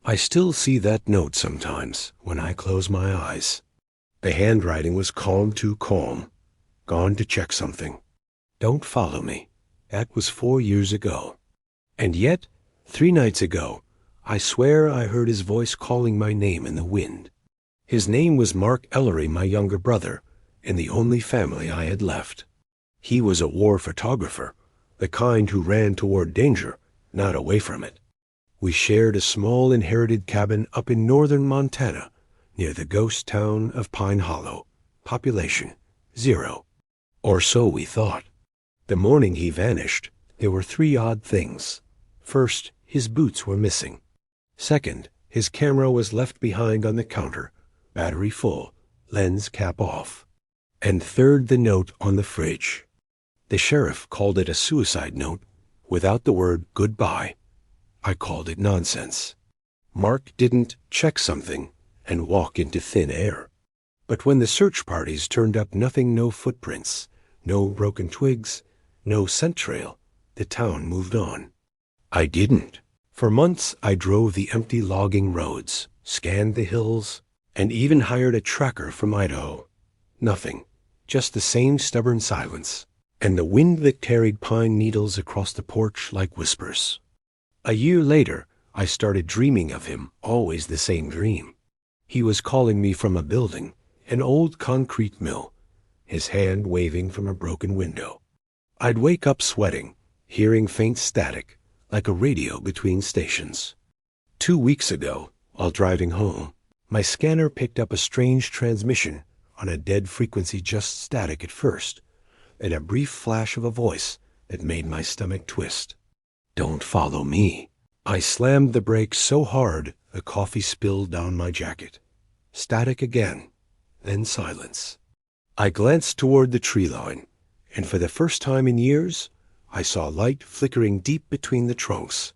I still see that note sometimes when I close my eyes. The handwriting was calm too calm. Gone to check something. Don't follow me. That was 4 years ago. And yet, 3 nights ago, I swear I heard his voice calling my name in the wind. His name was Mark Ellery, my younger brother, and the only family I had left. He was a war photographer, the kind who ran toward danger, not away from it. We shared a small inherited cabin up in northern Montana, near the ghost town of Pine Hollow. Population 0. Or so we thought. The morning he vanished, there were 3 odd things. First, his boots were missing. Second, his camera was left behind on the counter, battery full, lens cap off. And third, the note on the fridge. The sheriff called it a suicide note, without the word goodbye. I called it nonsense. Mark didn't check something and walk into thin air. But when the search parties turned up nothing, no footprints, no broken twigs, no scent trail, the town moved on. I didn't. For months I drove the empty logging roads, scanned the hills, and even hired a tracker from Idaho. Nothing. Just the same stubborn silence, and the wind that carried pine needles across the porch like whispers. A year later, I started dreaming of him, always the same dream. He was calling me from a building, an old concrete mill, his hand waving from a broken window. I'd wake up sweating, hearing faint static, like a radio between stations. 2 weeks ago, while driving home, my scanner picked up a strange transmission on a dead frequency, just static at first, and a brief flash of a voice that made my stomach twist. Don't follow me. I slammed the brakes so hard the coffee spilled down my jacket. Static again, then silence. I glanced toward the tree line, and for the first time in years, I saw light flickering deep between the trunks.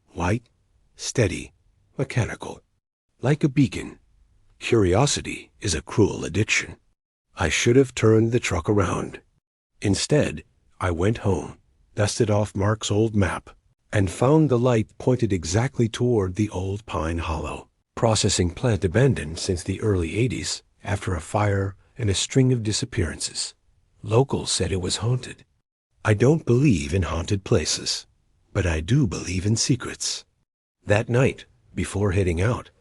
White, steady, mechanical, like a beacon. Curiosity is a cruel addiction. I should have turned the truck around. Instead, I went home, dusted off Mark's old map, and found the light pointed exactly toward the old Pine Hollow. Processing plant abandoned since the early 80s after a fire and a string of disappearances. Locals said it was haunted. I don't believe in haunted places, but I do believe in secrets. That night, before heading out,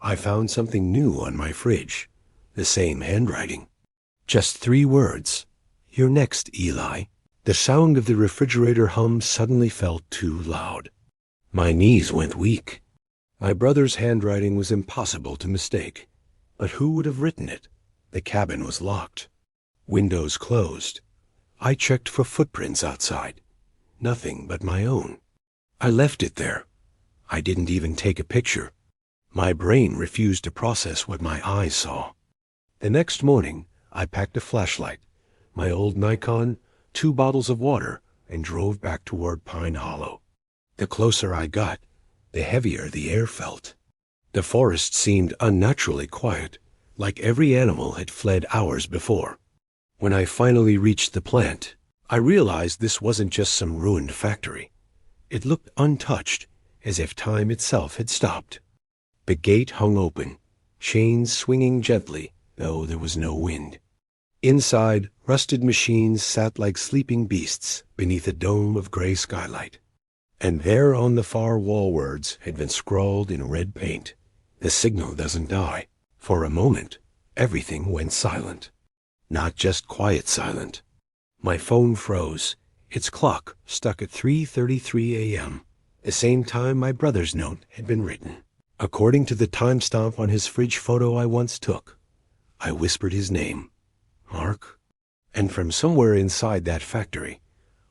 I found something new on my fridge. The same handwriting. Just 3 words. You're next, Eli. The sound of the refrigerator hum suddenly felt too loud. My knees went weak. My brother's handwriting was impossible to mistake. But who would have written it? The cabin was locked. Windows closed. I checked for footprints outside. Nothing but my own. I left it there. I didn't even take a picture. My brain refused to process what my eyes saw. The next morning, I packed a flashlight, my old Nikon, 2 bottles of water, and drove back toward Pine Hollow. The closer I got, the heavier the air felt. The forest seemed unnaturally quiet, like every animal had fled hours before. When I finally reached the plant, I realized this wasn't just some ruined factory. It looked untouched, as if time itself had stopped. The gate hung open, chains swinging gently, though there was no wind. Inside, rusted machines sat like sleeping beasts beneath a dome of gray skylight. And there on the far wall words had been scrawled in red paint. The signal doesn't die. For a moment, everything went silent. Not just quiet silent. My phone froze. Its clock stuck at 3:33 a.m., the same time my brother's note had been written. According to the timestamp on his fridge photo I once took, I whispered his name, Mark. And from somewhere inside that factory,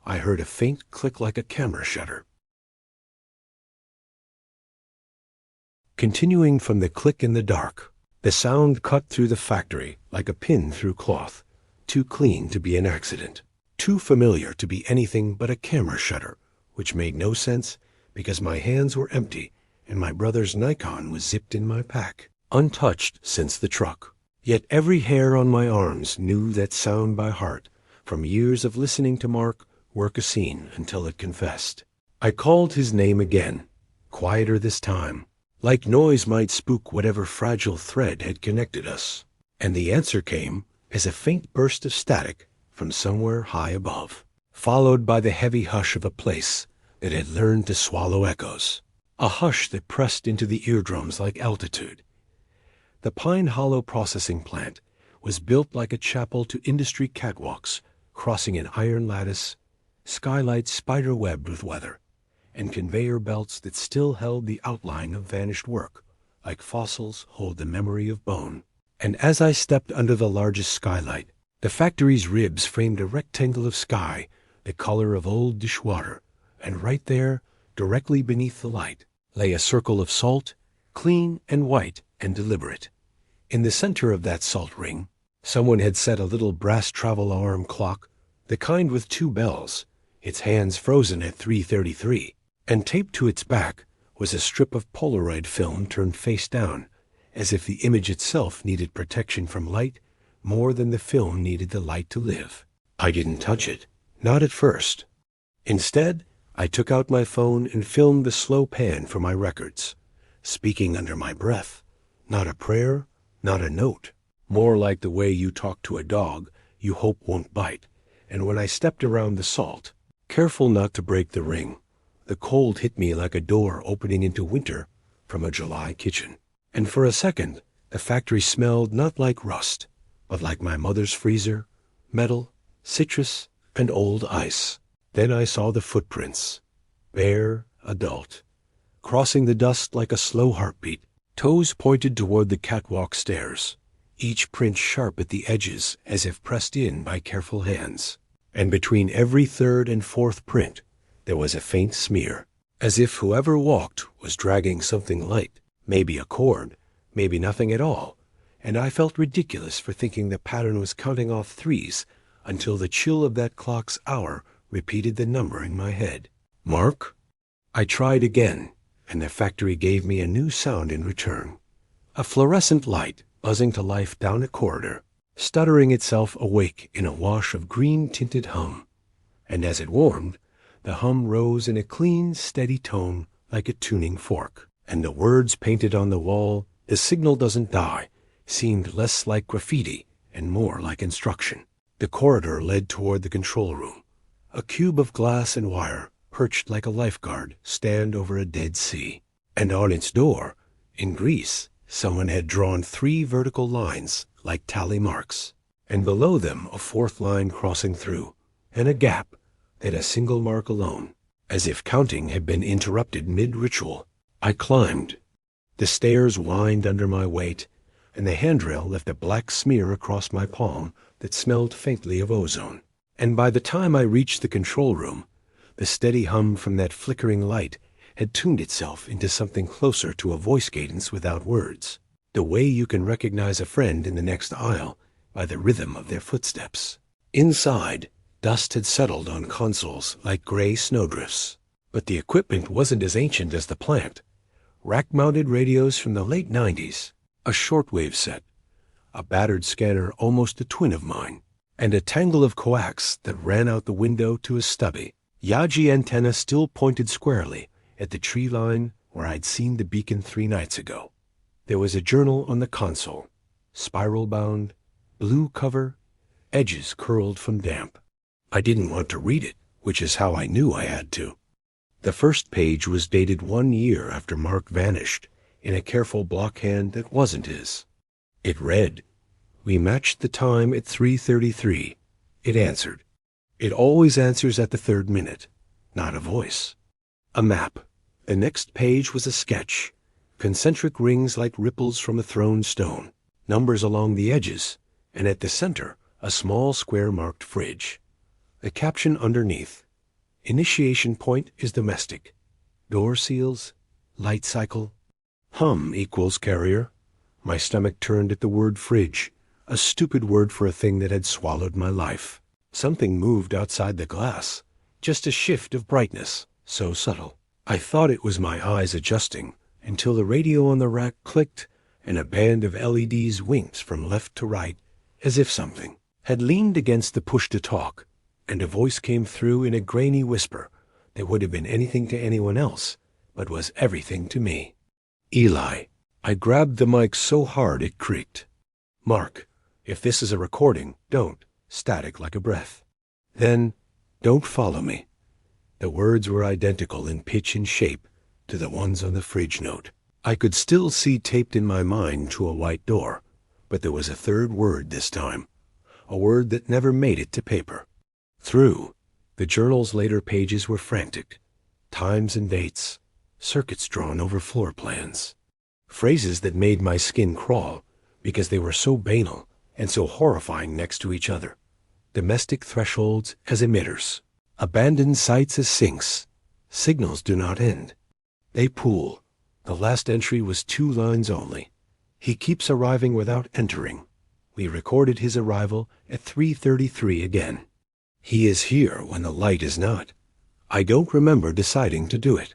I heard a faint click like a camera shutter. Continuing from the click in the dark, the sound cut through the factory like a pin through cloth, too clean to be an accident, too familiar to be anything but a camera shutter, which made no sense because my hands were empty and my brother's Nikon was zipped in my pack, untouched since the truck. Yet every hair on my arms knew that sound by heart from years of listening to Mark work a scene until it confessed. I called his name again, quieter this time. like noise might spook whatever fragile thread had connected us. And the answer came as a faint burst of static from somewhere high above, followed by the heavy hush of a place that had learned to swallow echoes, a hush that pressed into the eardrums like altitude. The Pine Hollow processing plant was built like a chapel to industry catwalks, crossing an iron lattice, skylights spider-webbed with weather, and conveyor belts that still held the outline of vanished work, like fossils hold the memory of bone. And as I stepped under the largest skylight, the factory's ribs framed a rectangle of sky the color of old dishwater, and right there, directly beneath the light, lay a circle of salt, clean and white and deliberate. In the center of that salt ring, someone had set a little brass travel alarm clock, the kind with 2 bells, its hands frozen at 3:33, and taped to its back was a strip of Polaroid film turned face down, as if the image itself needed protection from light more than the film needed the light to live. I didn't touch it, not at first. Instead, I took out my phone and filmed the slow pan for my records, speaking under my breath, not a prayer, not a note, more like the way you talk to a dog you hope won't bite. And when I stepped around the salt, careful not to break the ring, the cold hit me like a door opening into winter from a July kitchen. And for a second, the factory smelled not like rust, but like my mother's freezer, metal, citrus, and old ice. Then I saw the footprints, bare, adult, crossing the dust like a slow heartbeat, toes pointed toward the catwalk stairs, each print sharp at the edges as if pressed in by careful hands. And between every third and fourth print, there was a faint smear, as if whoever walked was dragging something light, maybe a cord, maybe nothing at all, and I felt ridiculous for thinking the pattern was counting off threes until the chill of that clock's hour repeated the number in my head. Mark? I tried again, and the factory gave me a new sound in return. A fluorescent light buzzing to life down a corridor, stuttering itself awake in a wash of green-tinted hum. And as it warmed, the hum rose in a clean, steady tone like a tuning fork, and the words painted on the wall, "The signal doesn't die," seemed less like graffiti and more like instruction. The corridor led toward the control room, a cube of glass and wire perched like a lifeguard stand over a dead sea. And on its door, in grease, someone had drawn 3 vertical lines like tally marks, and below them a 4th line crossing through, and a gap that a single mark alone, as if counting had been interrupted mid-ritual. I climbed. The stairs whined under my weight, and the handrail left a black smear across my palm that smelled faintly of ozone. And by the time I reached the control room, the steady hum from that flickering light had tuned itself into something closer to a voice cadence without words, the way you can recognize a friend in the next aisle by the rhythm of their footsteps. Inside, dust had settled on consoles like gray snowdrifts, but the equipment wasn't as ancient as the plant. Rack-mounted radios from the late 90s, a shortwave set, a battered scanner almost a twin of mine, and a tangle of coax that ran out the window to a stubby Yaji antenna still pointed squarely at the tree line where I'd seen the beacon 3 nights ago. There was a journal on the console, spiral-bound, blue cover, edges curled from damp. I didn't want to read it, which is how I knew I had to. The first page was dated 1 year after Mark vanished, in a careful blockhand that wasn't his. It read, "We matched the time at 3:33. It answered. It always answers at the 3rd minute, not a voice. A map. The next page was a sketch, concentric rings like ripples from a thrown stone, numbers along the edges, and at the center, a small square marked fridge. The caption underneath, initiation point is domestic. Door seals, light cycle. Hum equals carrier. My stomach turned at the word fridge, a stupid word for a thing that had swallowed my life. Something moved outside the glass, just a shift of brightness, so subtle. I thought it was my eyes adjusting, until the radio on the rack clicked and a band of LEDs winked from left to right, as if something had leaned against the push-to-talk, and a voice came through in a grainy whisper that would have been anything to anyone else, but was everything to me. Eli. I grabbed the mic so hard it creaked. Mark, if this is a recording, don't. Static like a breath. Then, don't follow me. The words were identical in pitch and shape to the ones on the fridge note. I could still see taped in my mind to a white door, but there was a third word this time, a word that never made it to paper. Through. The journal's later pages were frantic. Times and dates, circuits drawn over floor plans. Phrases that made my skin crawl because they were so banal and so horrifying next to each other. Domestic thresholds as emitters. Abandoned sites as sinks. Signals do not end. They pool. The last entry was 2 lines only. He keeps arriving without entering. We recorded his arrival at 3:33 again. He is here when the light is not. I don't remember deciding to do it.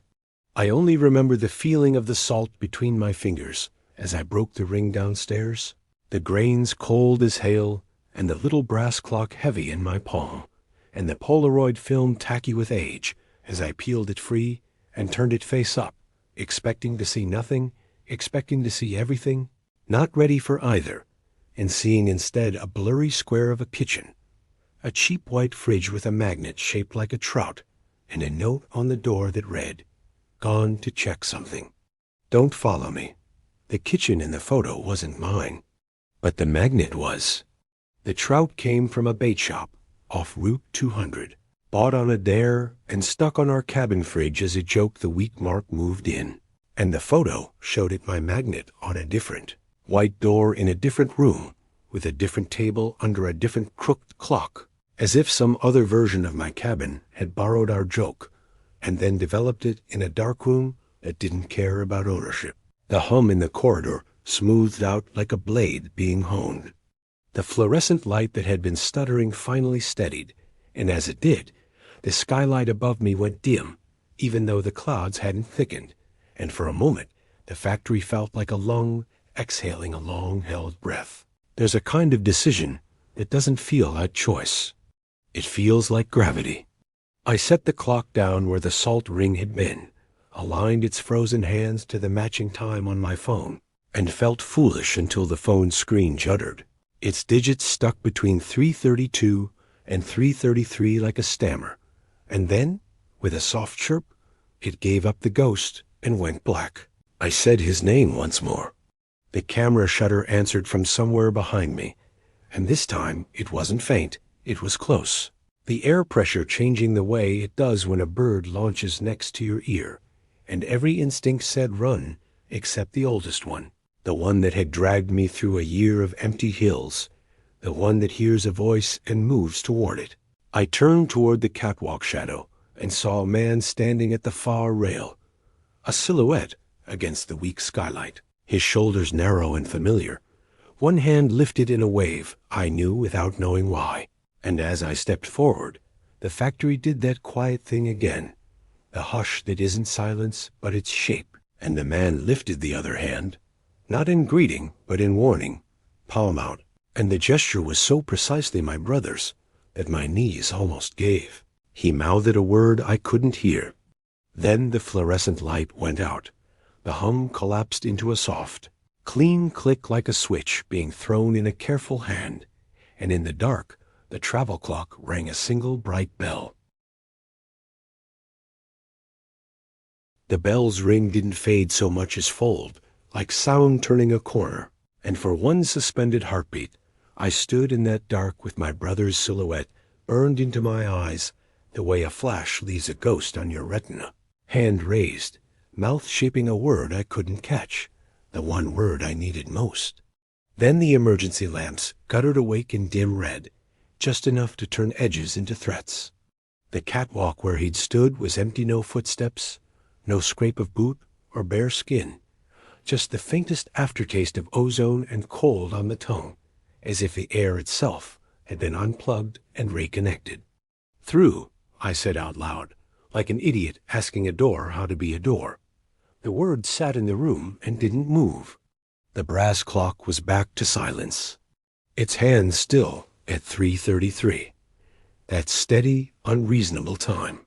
I only remember the feeling of the salt between my fingers as I broke the ring downstairs, the grains cold as hail, and the little brass clock heavy in my palm, and the Polaroid film tacky with age as I peeled it free and turned it face up, expecting to see nothing, expecting to see everything, not ready for either, and seeing instead a blurry square of a kitchen, a cheap white fridge with a magnet shaped like a trout, and a note on the door that read, "Gone to check something." Don't follow me. The kitchen in the photo wasn't mine, but the magnet was. The trout came from a bait shop off Route 200, bought on a dare and stuck on our cabin fridge as a joke the week Mark moved in. And the photo showed it my magnet on a different white door in a different room with a different table under a different crooked clock, as if some other version of my cabin had borrowed our joke and then developed it in a dark room that didn't care about ownership. The hum in the corridor smoothed out like a blade being honed. The fluorescent light that had been stuttering finally steadied, and as it did, the skylight above me went dim, even though the clouds hadn't thickened, and for a moment the factory felt like a lung exhaling a long-held breath. There's a kind of decision that doesn't feel like choice. It feels like gravity. I set the clock down where the salt ring had been, aligned its frozen hands to the matching time on my phone, and felt foolish until the phone's screen juddered. Its digits stuck between 3:32 and 3:33 like a stammer, and then, with a soft chirp, it gave up the ghost and went black. I said his name once more. The camera shutter answered from somewhere behind me, and this time it wasn't faint, it was close. The air pressure changing the way it does when a bird launches next to your ear, and every instinct said run, except the oldest one, the one that had dragged me through a year of empty hills, the one that hears a voice and moves toward it. I turned toward the catwalk shadow and saw a man standing at the far rail, a silhouette against the weak skylight, his shoulders narrow and familiar, one hand lifted in a wave I knew without knowing why. And as I stepped forward, the factory did that quiet thing again, the hush that isn't silence but its shape, and the man lifted the other hand, not in greeting but in warning, palm out, and the gesture was so precisely my brother's that my knees almost gave. He mouthed a word I couldn't hear. Then the fluorescent light went out. The hum collapsed into a soft, clean click like a switch being thrown in a careful hand, and in the dark, the travel clock rang a single bright bell. The bell's ring didn't fade so much as fold, like sound turning a corner, and for one suspended heartbeat, I stood in that dark with my brother's silhouette burned into my eyes the way a flash leaves a ghost on your retina, hand raised, mouth shaping a word I couldn't catch, the one word I needed most. Then the emergency lamps guttered awake in dim red, just enough to turn edges into threats. The catwalk where he'd stood was empty, no footsteps, no scrape of boot or bare skin, just the faintest aftertaste of ozone and cold on the tongue, as if the air itself had been unplugged and reconnected. Through, I said out loud, like an idiot asking a door how to be a door. The word sat in the room and didn't move. The brass clock was back to silence, its hands still at 3:33, that steady, unreasonable time.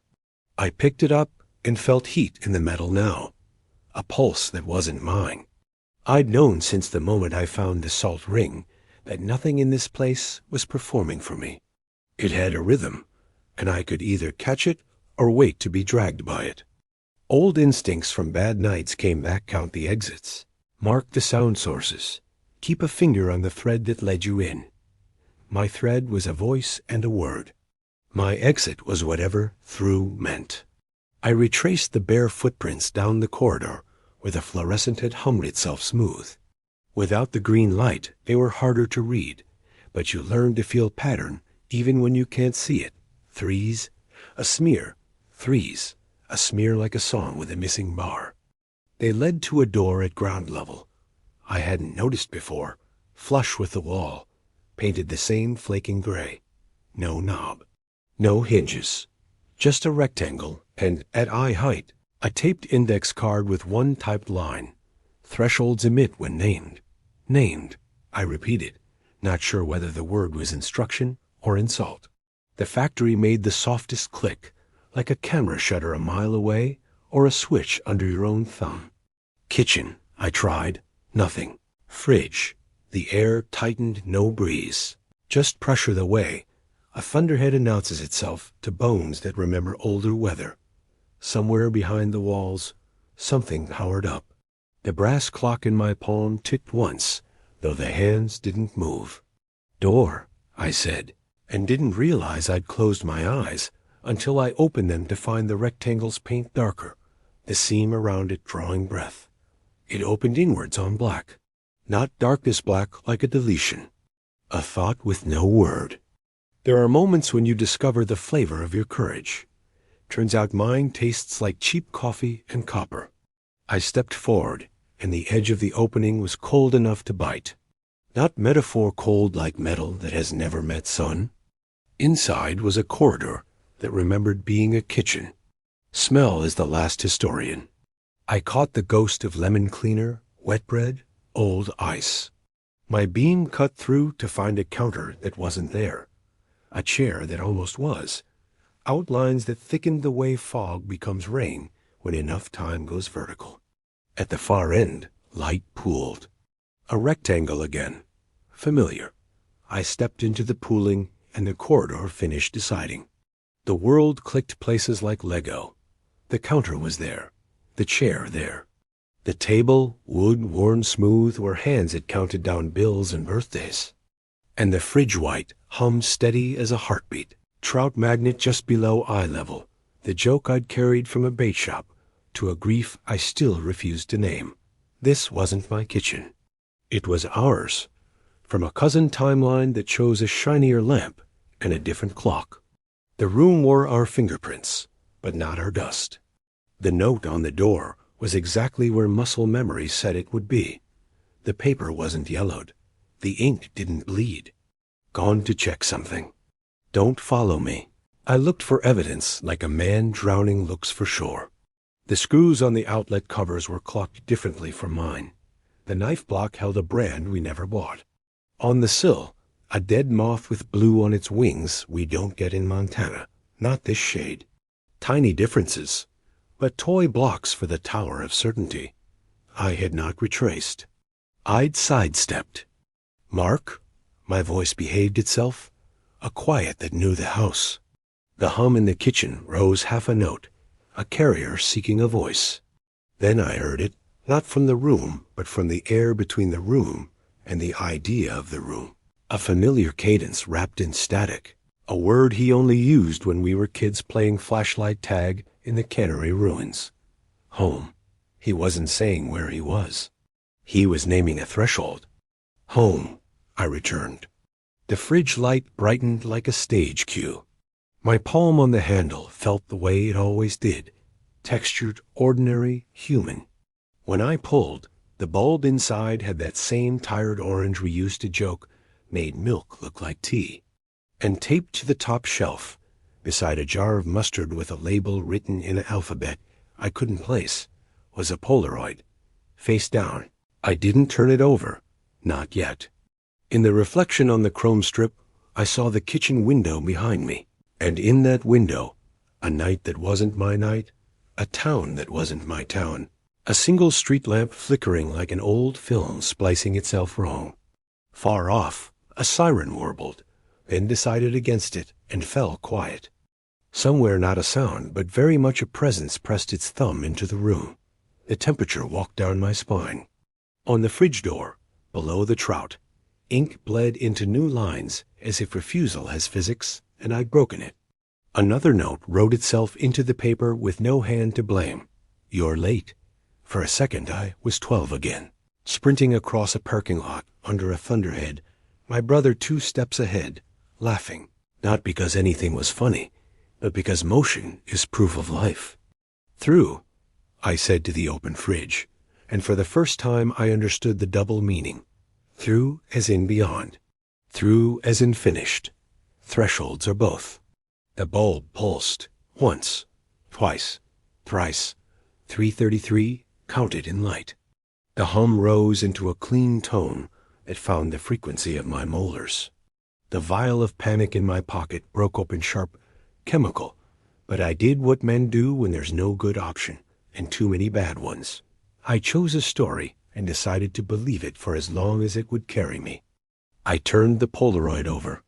I picked it up and felt heat in the metal now, a pulse that wasn't mine. I'd known since the moment I found the salt ring that nothing in this place was performing for me. It had a rhythm, and I could either catch it or wait to be dragged by it. Old instincts from bad nights came back. Count the exits, mark the sound sources, keep a finger on the thread that led you in. My thread was a voice and a word. My exit was whatever through meant. I retraced the bare footprints down the corridor where the fluorescent had hummed itself smooth. Without the green light, they were harder to read, but you learn to feel pattern even when you can't see it. Threes, a smear, threes, a smear like a song with a missing bar. They led to a door at ground level. I hadn't noticed before, flush with the wall, painted the same flaking gray. No knob, no hinges, just a rectangle, and at eye height, a taped index card with one typed line. Thresholds emit when named. Named, I repeated, not sure whether the word was instruction or insult. The factory made the softest click, like a camera shutter a mile away or a switch under your own thumb. Kitchen, I tried. Nothing. Fridge. The air tightened, no breeze. Just pressure the way. A thunderhead announces itself to bones that remember older weather. Somewhere behind the walls, something powered up. The brass clock in my palm ticked once, though the hands didn't move. Door, I said, and didn't realize I'd closed my eyes until I opened them to find the rectangle's paint darker, the seam around it drawing breath. It opened inwards on black, not darkness black like a deletion. A thought with no word. There are moments when you discover the flavor of your courage. Turns out mine tastes like cheap coffee and copper. I stepped forward, and the edge of the opening was cold enough to bite. Not metaphor cold like metal that has never met sun. Inside was a corridor that remembered being a kitchen. Smell is the last historian. I caught the ghost of lemon cleaner, wet bread, old ice. My beam cut through to find a counter that wasn't there. A chair that almost was. Outlines that thickened the way fog becomes rain when enough time goes vertical. At the far end, light pooled. A rectangle again. Familiar. I stepped into the pooling, and the corridor finished deciding. The world clicked places like Lego. The counter was there. The chair there. The table, wood worn smooth where hands had counted down bills and birthdays. And the fridge white hummed steady as a heartbeat. Trout magnet just below eye level. The joke I'd carried from a bait shop to a grief I still refused to name. This wasn't my kitchen. It was ours. From a cousin timeline that chose a shinier lamp and a different clock. The room wore our fingerprints, but not our dust. The note on the door was exactly where muscle memory said it would be. The paper wasn't yellowed. The ink didn't bleed. Gone to check something. Don't follow me. I looked for evidence like a man drowning looks for shore. The screws on the outlet covers were clocked differently from mine. The knife block held a brand we never bought. On the sill, a dead moth with blue on its wings we don't get in Montana, not this shade. Tiny differences, but toy blocks for the tower of certainty. I had not retraced. I'd sidestepped. Mark? My voice behaved itself. A quiet that knew the house. The hum in the kitchen rose half a note, a carrier seeking a voice. Then I heard it, not from the room, but from the air between the room and the idea of the room. A familiar cadence wrapped in static, a word he only used when we were kids playing flashlight tag in the cannery ruins. Home. He wasn't saying where he was. He was naming a threshold. Home, I returned. The fridge light brightened like a stage cue. My palm on the handle felt the way it always did, textured, ordinary, human. When I pulled, the bulb inside had that same tired orange we used to joke made milk look like tea. And taped to the top shelf, beside a jar of mustard with a label written in an alphabet I couldn't place, was a Polaroid, face down. I didn't turn it over, not yet. In the reflection on the chrome strip, I saw the kitchen window behind me, and in that window, a night that wasn't my night, a town that wasn't my town, A single street lamp flickering like an old film splicing itself wrong. Far off, a siren warbled, then decided against it and fell quiet. Somewhere not a sound, but very much a presence pressed its thumb into the room. The temperature walked down my spine. On the fridge door, below the trout, ink bled into new lines as if refusal has physics and I'd broken it. Another note wrote itself into the paper with no hand to blame. You're late. For a second I was 12 again, sprinting across a parking lot under a thunderhead, my brother 2 steps ahead, laughing, not because anything was funny, but because motion is proof of life. Through, I said to the open fridge, and for the first time I understood the double meaning. Through as in beyond. Through as in finished. Thresholds are both. The bulb pulsed. Once. Twice. Thrice. 333 counted in light. The hum rose into a clean tone that found the frequency of my molars. The vial of panic in my pocket broke open sharp. Chemical. But I did what men do when there's no good option, and too many bad ones. I chose a story and decided to believe it for as long as it would carry me. I turned the Polaroid over.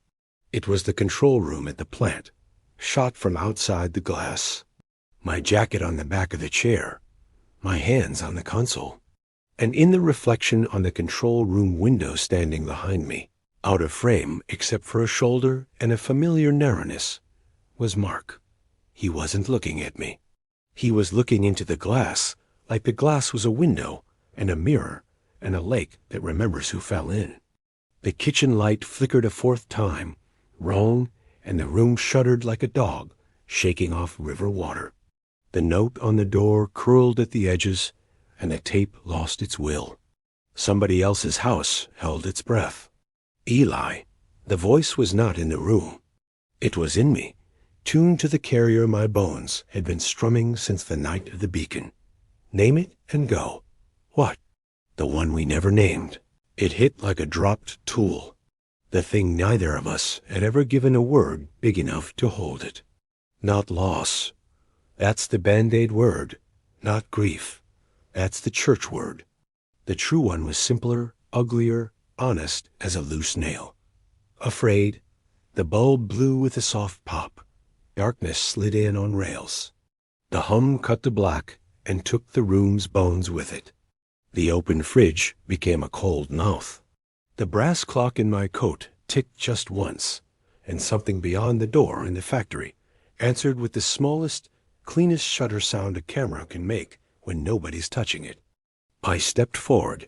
It was the control room at the plant, shot from outside the glass. My jacket on the back of the chair, my hands on the console, and in the reflection on the control room window standing behind me, out of frame except for a shoulder and a familiar narrowness, was Mark. He wasn't looking at me. He was looking into the glass, like the glass was a window and a mirror and a lake that remembers who fell in. The kitchen light flickered a 4th time, wrong, and the room shuddered like a dog shaking off river water. The note on the door curled at the edges, and the tape lost its will. Somebody else's house held its breath. Eli, the voice was not in the room. It was in me, tuned to the carrier my bones had been strumming since the night of the beacon. Name it and go. What? The one we never named. It hit like a dropped tool. The thing neither of us had ever given a word big enough to hold it. Not loss. That's the Band-Aid word. Not grief. That's the church word. The true one was simpler, uglier, honest as a loose nail. Afraid. The bulb blew with a soft pop. Darkness slid in on rails. The hum cut to black and took the room's bones with it. The open fridge became a cold mouth. The brass clock in my coat ticked just once, and something beyond the door in the factory answered with the smallest, cleanest shutter sound a camera can make when nobody's touching it. I stepped forward,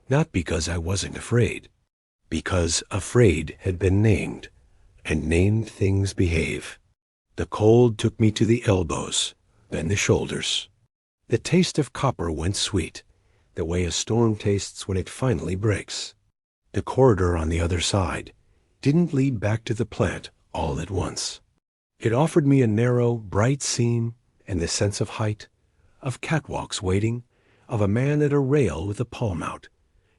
not because I wasn't afraid, because afraid had been named, and named things behave. The cold took me to the elbows, then the shoulders. The taste of copper went sweet, the way a storm tastes when it finally breaks. The corridor on the other side didn't lead back to the plant all at once. It offered me a narrow, bright scene and the sense of height, of catwalks waiting, of a man at a rail with a palm out,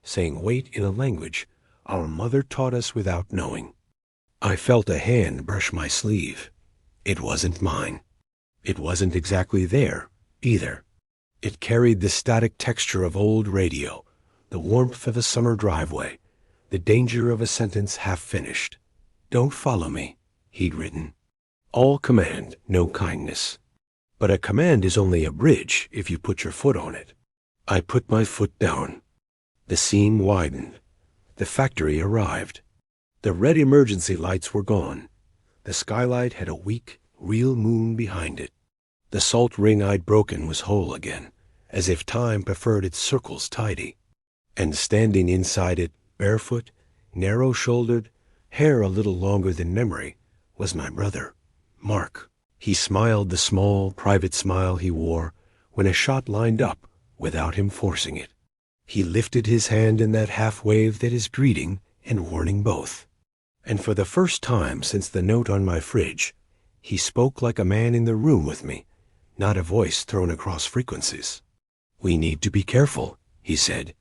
saying wait in a language our mother taught us without knowing. I felt a hand brush my sleeve. It wasn't mine. It wasn't exactly there, either. It carried the static texture of old radio, the warmth of a summer driveway, the danger of a sentence half finished. Don't follow me, he'd written. All command, no kindness. But a command is only a bridge if you put your foot on it. I put my foot down. The scene widened. The factory arrived. The red emergency lights were gone. The skylight had a weak, real moon behind it. The salt ring I'd broken was whole again, as if time preferred its circles tidy. And standing inside it, barefoot, narrow-shouldered, hair a little longer than memory, was my brother, Mark. He smiled the small, private smile he wore when a shot lined up without him forcing it. He lifted his hand in that half-wave that is greeting and warning both. And for the first time since the note on my fridge, he spoke like a man in the room with me, not a voice thrown across frequencies. We need to be careful, he said.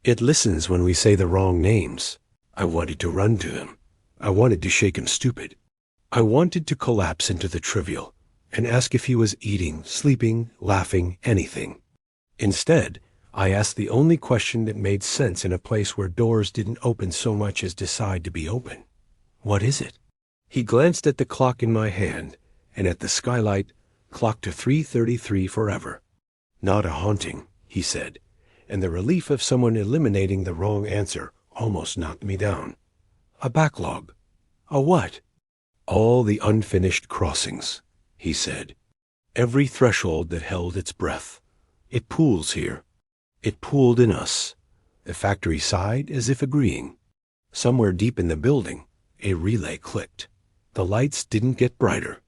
It listens when we say the wrong names. I wanted to run to him. I wanted to shake him stupid. I wanted to collapse into the trivial and ask if he was eating, sleeping, laughing, anything. Instead, I asked the only question that made sense in a place where doors didn't open so much as decide to be open. What is it? He glanced at the clock in my hand, and at the skylight, clocked to 3:33 forever. Not a haunting, he said, and the relief of someone eliminating the wrong answer almost knocked me down. A backlog. A what? All the unfinished crossings, he said. Every threshold that held its breath. It pools here. It pooled in us. The factory sighed as if agreeing. Somewhere deep in the building, a relay clicked. The lights didn't get brighter.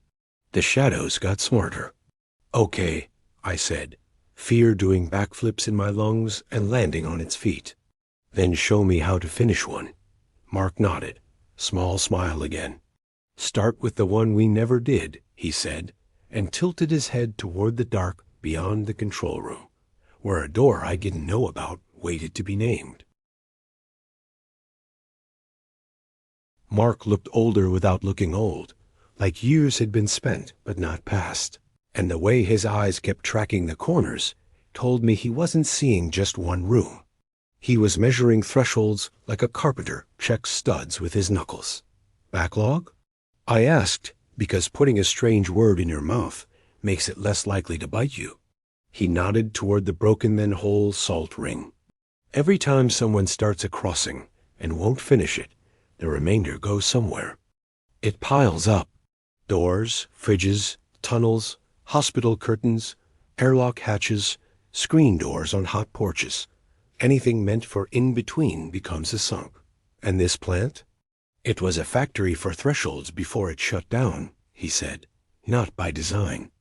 The shadows got smarter. Okay, I said, fear doing backflips in my lungs and landing on its feet. Then show me how to finish one. Mark nodded, small smile again. Start with the one we never did, he said, and tilted his head toward the dark beyond the control room, where a door I didn't know about waited to be named. Mark looked older without looking old, like years had been spent but not passed, and the way his eyes kept tracking the corners told me he wasn't seeing just one room. He was measuring thresholds like a carpenter checks studs with his knuckles. Backlog? I asked, because putting a strange word in your mouth makes it less likely to bite you. He nodded toward the broken then whole salt ring. Every time someone starts a crossing and won't finish it, the remainder goes somewhere. It piles up. Doors, fridges, tunnels, hospital curtains, airlock hatches, screen doors on hot porches. Anything meant for in-between becomes a sunk. And this plant? It was a factory for thresholds before it shut down, he said. Not by design.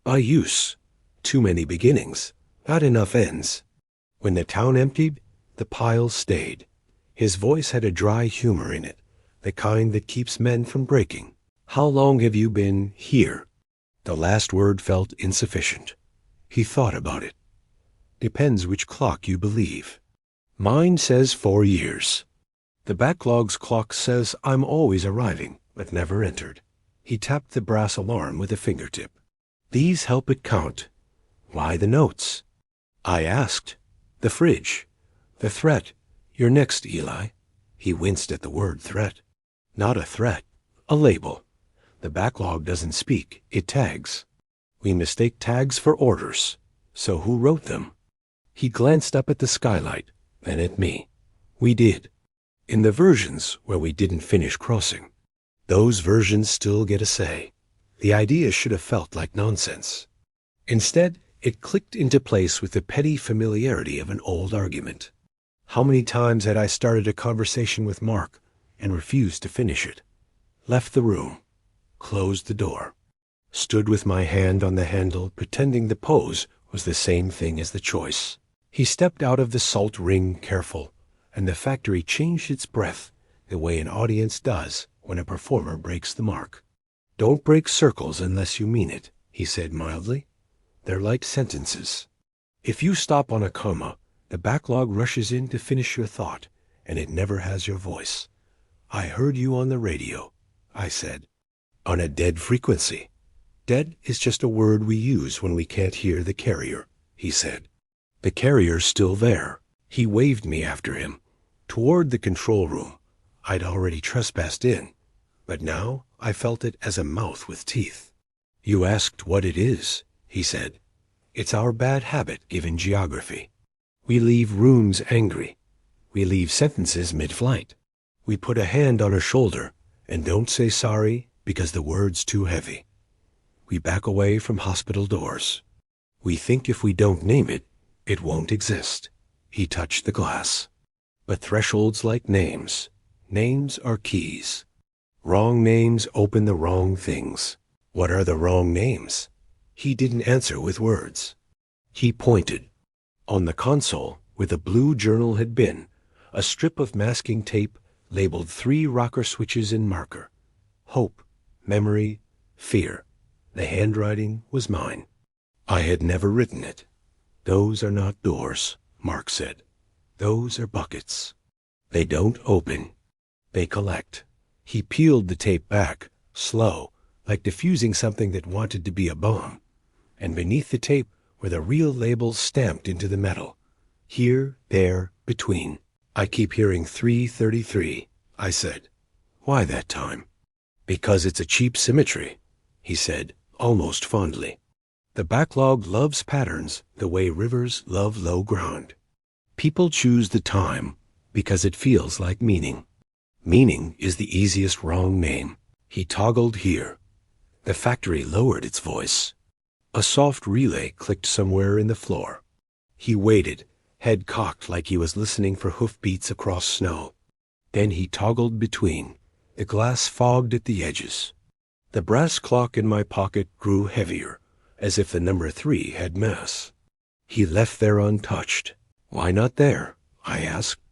By use. Too many beginnings. Not enough ends. When the town emptied, the pile stayed. His voice had a dry humor in it, the kind that keeps men from breaking. How long have you been here? The last word felt insufficient. He thought about it. Depends which clock you believe. Mine says 4 years. The backlog's clock says I'm always arriving, but never entered. He tapped the brass alarm with a fingertip. These help it count. Why the notes? I asked. The fridge. The threat. You're next, Eli. He winced at the word threat. Not a threat. A label. The backlog doesn't speak. It tags. We mistake tags for orders. So who wrote them? He glanced up at the skylight, then at me. We did. In the versions where we didn't finish crossing. Those versions still get a say. The idea should have felt like nonsense. Instead, it clicked into place with the petty familiarity of an old argument. How many times had I started a conversation with Mark and refused to finish it? Left the room. Closed the door. Stood with my hand on the handle, pretending the pose was the same thing as the choice. He stepped out of the salt ring careful, and the factory changed its breath the way an audience does when a performer breaks the mark. Don't break circles unless you mean it, he said mildly. They're like sentences. If you stop on a comma, the backlog rushes in to finish your thought, and it never has your voice. I heard you on the radio, I said. On a dead frequency. Dead is just a word we use when we can't hear the carrier, he said. The carrier's still there. He waved me after him, toward the control room. I'd already trespassed in, but now I felt it as a mouth with teeth. You asked what it is, he said. It's our bad habit given geography. We leave rooms angry. We leave sentences mid-flight. We put a hand on a shoulder and don't say sorry because the word's too heavy. We back away from hospital doors. We think if we don't name it, it won't exist. He touched the glass. But thresholds like names. Names are keys. Wrong names open the wrong things. What are the wrong names? He didn't answer with words. He pointed. On the console, where the blue journal had been, a strip of masking tape labeled 3 rocker switches in marker. Hope, memory, fear. The handwriting was mine. I had never written it. Those are not doors, Mark said. Those are buckets. They don't open. They collect. He peeled the tape back, slow, like diffusing something that wanted to be a bomb. And beneath the tape with a real label stamped into the metal. Here, there, between. I keep hearing 333, I said. Why that time? Because it's a cheap symmetry, he said, almost fondly. The backlog loves patterns the way rivers love low ground. People choose the time because it feels like meaning. Meaning is the easiest wrong name. He toggled here. The factory lowered its voice. A soft relay clicked somewhere in the floor. He waited, head cocked like he was listening for hoofbeats across snow. Then he toggled between. The glass fogged at the edges. The brass clock in my pocket grew heavier, as if the number 3 had mass. He left there untouched. Why not there? I asked.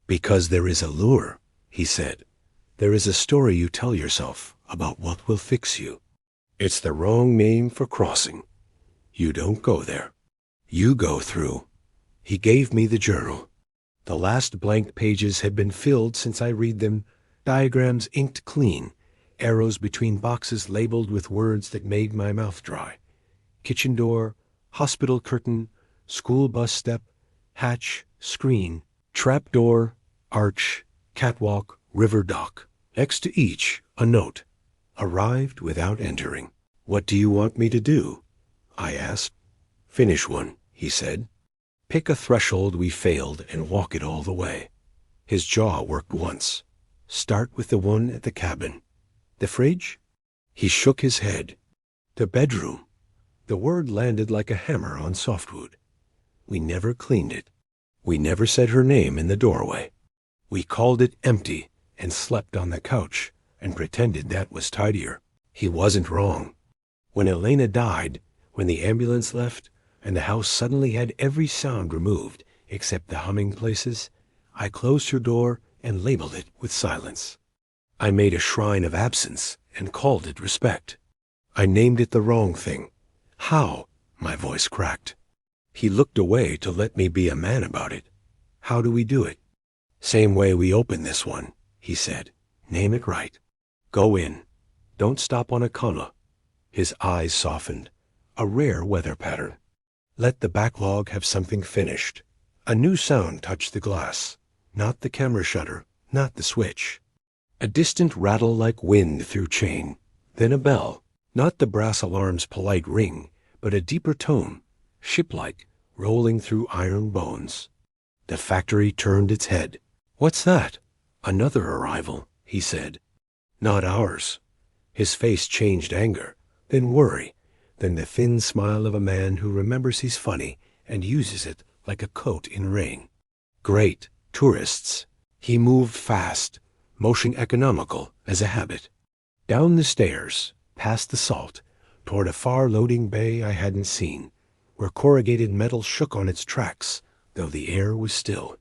Because there is a lure, he said. There is a story you tell yourself about what will fix you. It's the wrong name for crossing. You don't go there. You go through. He gave me the journal. The last blank pages had been filled since I read them, diagrams inked clean, arrows between boxes labeled with words that made my mouth dry. Kitchen door, hospital curtain, school bus step, hatch, screen, trap door, arch, catwalk, river dock. Next to each, a note. Arrived without entering. What do you want me to do? I asked. Finish one, he said. Pick a threshold we failed and walk it all the way. His jaw worked once. Start with the one at the cabin. The fridge? He shook his head. The bedroom. The word landed like a hammer on softwood. We never cleaned it. We never said her name in the doorway. We called it empty and slept on the couch and pretended that was tidier. He wasn't wrong. When Elena died, when the ambulance left, and the house suddenly had every sound removed except the humming places, I closed her door and labeled it with silence. I made a shrine of absence and called it respect. I named it the wrong thing. How? My voice cracked. He looked away to let me be a man about it. How do we do it? Same way we open this one, he said. Name it right. Go in. Don't stop on a comma. His eyes softened. A rare weather pattern. Let the backlog have something finished. A new sound touched the glass. Not the camera shutter, not the switch. A distant rattle like wind through chain. Then a bell. Not the brass alarm's polite ring, but a deeper tone, ship-like, rolling through iron bones. The factory turned its head. What's that? Another arrival, he said. Not ours. His face changed anger, then worry, then the thin smile of a man who remembers he's funny and uses it like a coat in rain. Great. Tourists. He moved fast, motion economical as a habit. Down the stairs, past the salt, toward a far loading bay I hadn't seen, where corrugated metal shook on its tracks, though the air was still.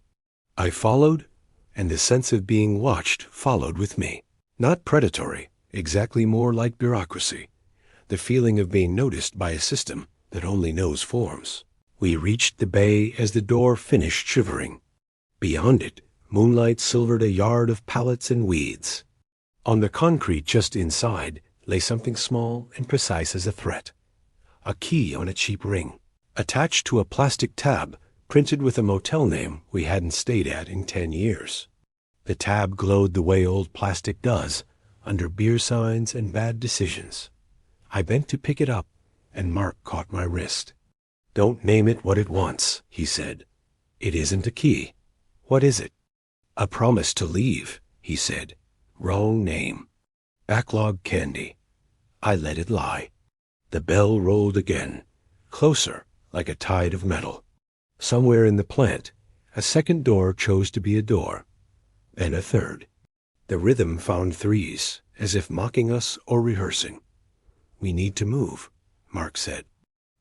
I followed, and the sense of being watched followed with me. Not predatory, exactly more like bureaucracy. The feeling of being noticed by a system that only knows forms. We reached the bay as the door finished shivering. Beyond it, moonlight silvered a yard of pallets and weeds. On the concrete just inside lay something small and precise as a threat. A key on a cheap ring, attached to a plastic tab printed with a motel name we hadn't stayed at in 10 years. The tab glowed the way old plastic does, under beer signs and bad decisions. I bent to pick it up, and Mark caught my wrist. Don't name it what it wants, he said. It isn't a key. What is it? A promise to leave, he said. Wrong name. Backlog candy. I let it lie. The bell rolled again, closer, like a tide of metal. Somewhere in the plant, a second door chose to be a door, then a third. The rhythm found threes, as if mocking us or rehearsing. We need to move, Mark said.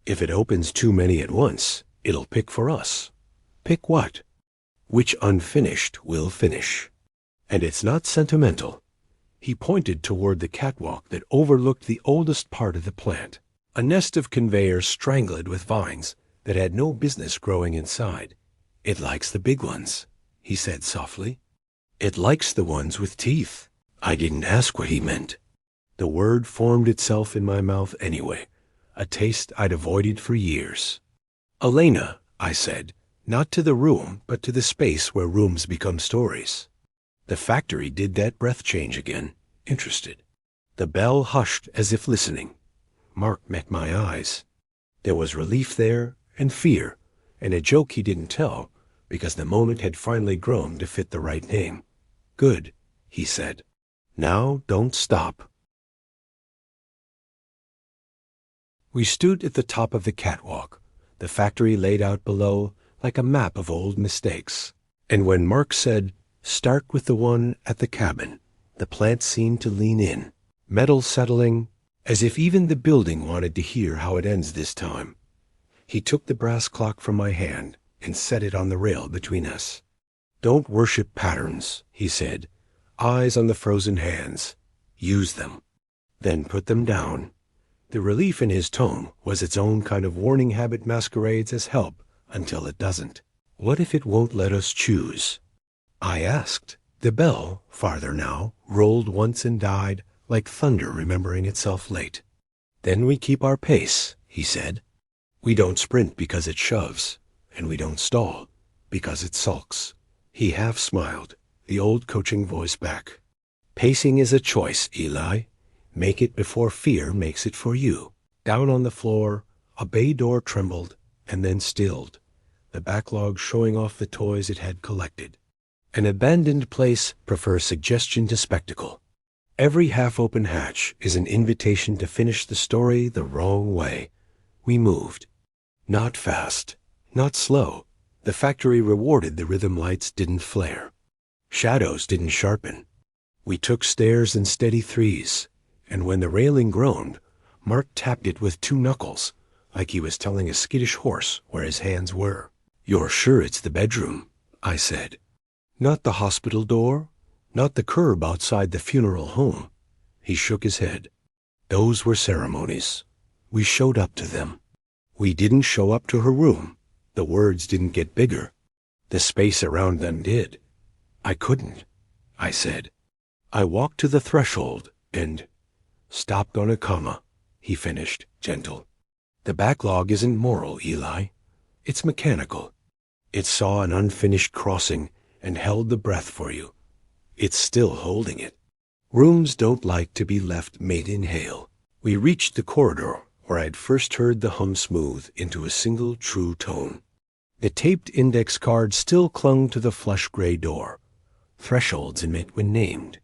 If it opens too many at once, it'll pick for us. Pick what? Which unfinished will finish. And it's not sentimental. He pointed toward the catwalk that overlooked the oldest part of the plant, a nest of conveyors strangled with vines that had no business growing inside. It likes the big ones, he said softly. It likes the ones with teeth. I didn't ask what he meant. The word formed itself in my mouth anyway, a taste I'd avoided for years. Elena, I said, not to the room, but to the space where rooms become stories. The factory did that breath change again, interested. The bell hushed as if listening. Mark met my eyes. There was relief there, and fear, and a joke he didn't tell, because the moment had finally grown to fit the right name. Good, he said. Now don't stop. We stood at the top of the catwalk, the factory laid out below like a map of old mistakes. And when Mark said, "Start with the one at the cabin," the plant seemed to lean in, metal settling, as if even the building wanted to hear how it ends this time. He took the brass clock from my hand and set it on the rail between us. "Don't worship patterns," he said. "Eyes on the frozen hands. Use them. Then put them down." The relief in his tone was its own kind of warning habit masquerades as help until it doesn't. What if it won't let us choose? I asked. The bell, farther now, rolled once and died, like thunder remembering itself late. "Then we keep our pace," he said. "We don't sprint because it shoves, and we don't stall because it sulks." He half smiled, the old coaching voice back. "Pacing is a choice, Eli. Make it before fear makes it for you." Down on the floor, a bay door trembled and then stilled, the backlog showing off the toys it had collected. An abandoned place prefers suggestion to spectacle. Every half-open hatch is an invitation to finish the story the wrong way. We moved. Not fast, not slow. The factory rewarded the rhythm lights didn't flare. Shadows didn't sharpen. We took stairs in steady threes, and when the railing groaned, Mark tapped it with 2 knuckles, like he was telling a skittish horse where his hands were. "You're sure it's the bedroom?" I said. "Not the hospital door? Not the curb outside the funeral home?" He shook his head. "Those were ceremonies. We showed up to them. We didn't show up to her room. The words didn't get bigger. The space around them did." "I couldn't," I said. I walked to the threshold and stopped on a comma, he finished, gentle. "The backlog isn't moral, Eli. It's mechanical. It saw an unfinished crossing and held the breath for you. It's still holding it. Rooms don't like to be left mid-inhale." We reached the corridor where I'd first heard the hum smooth into a single true tone. The taped index card still clung to the flush gray door. Thresholds admit when named.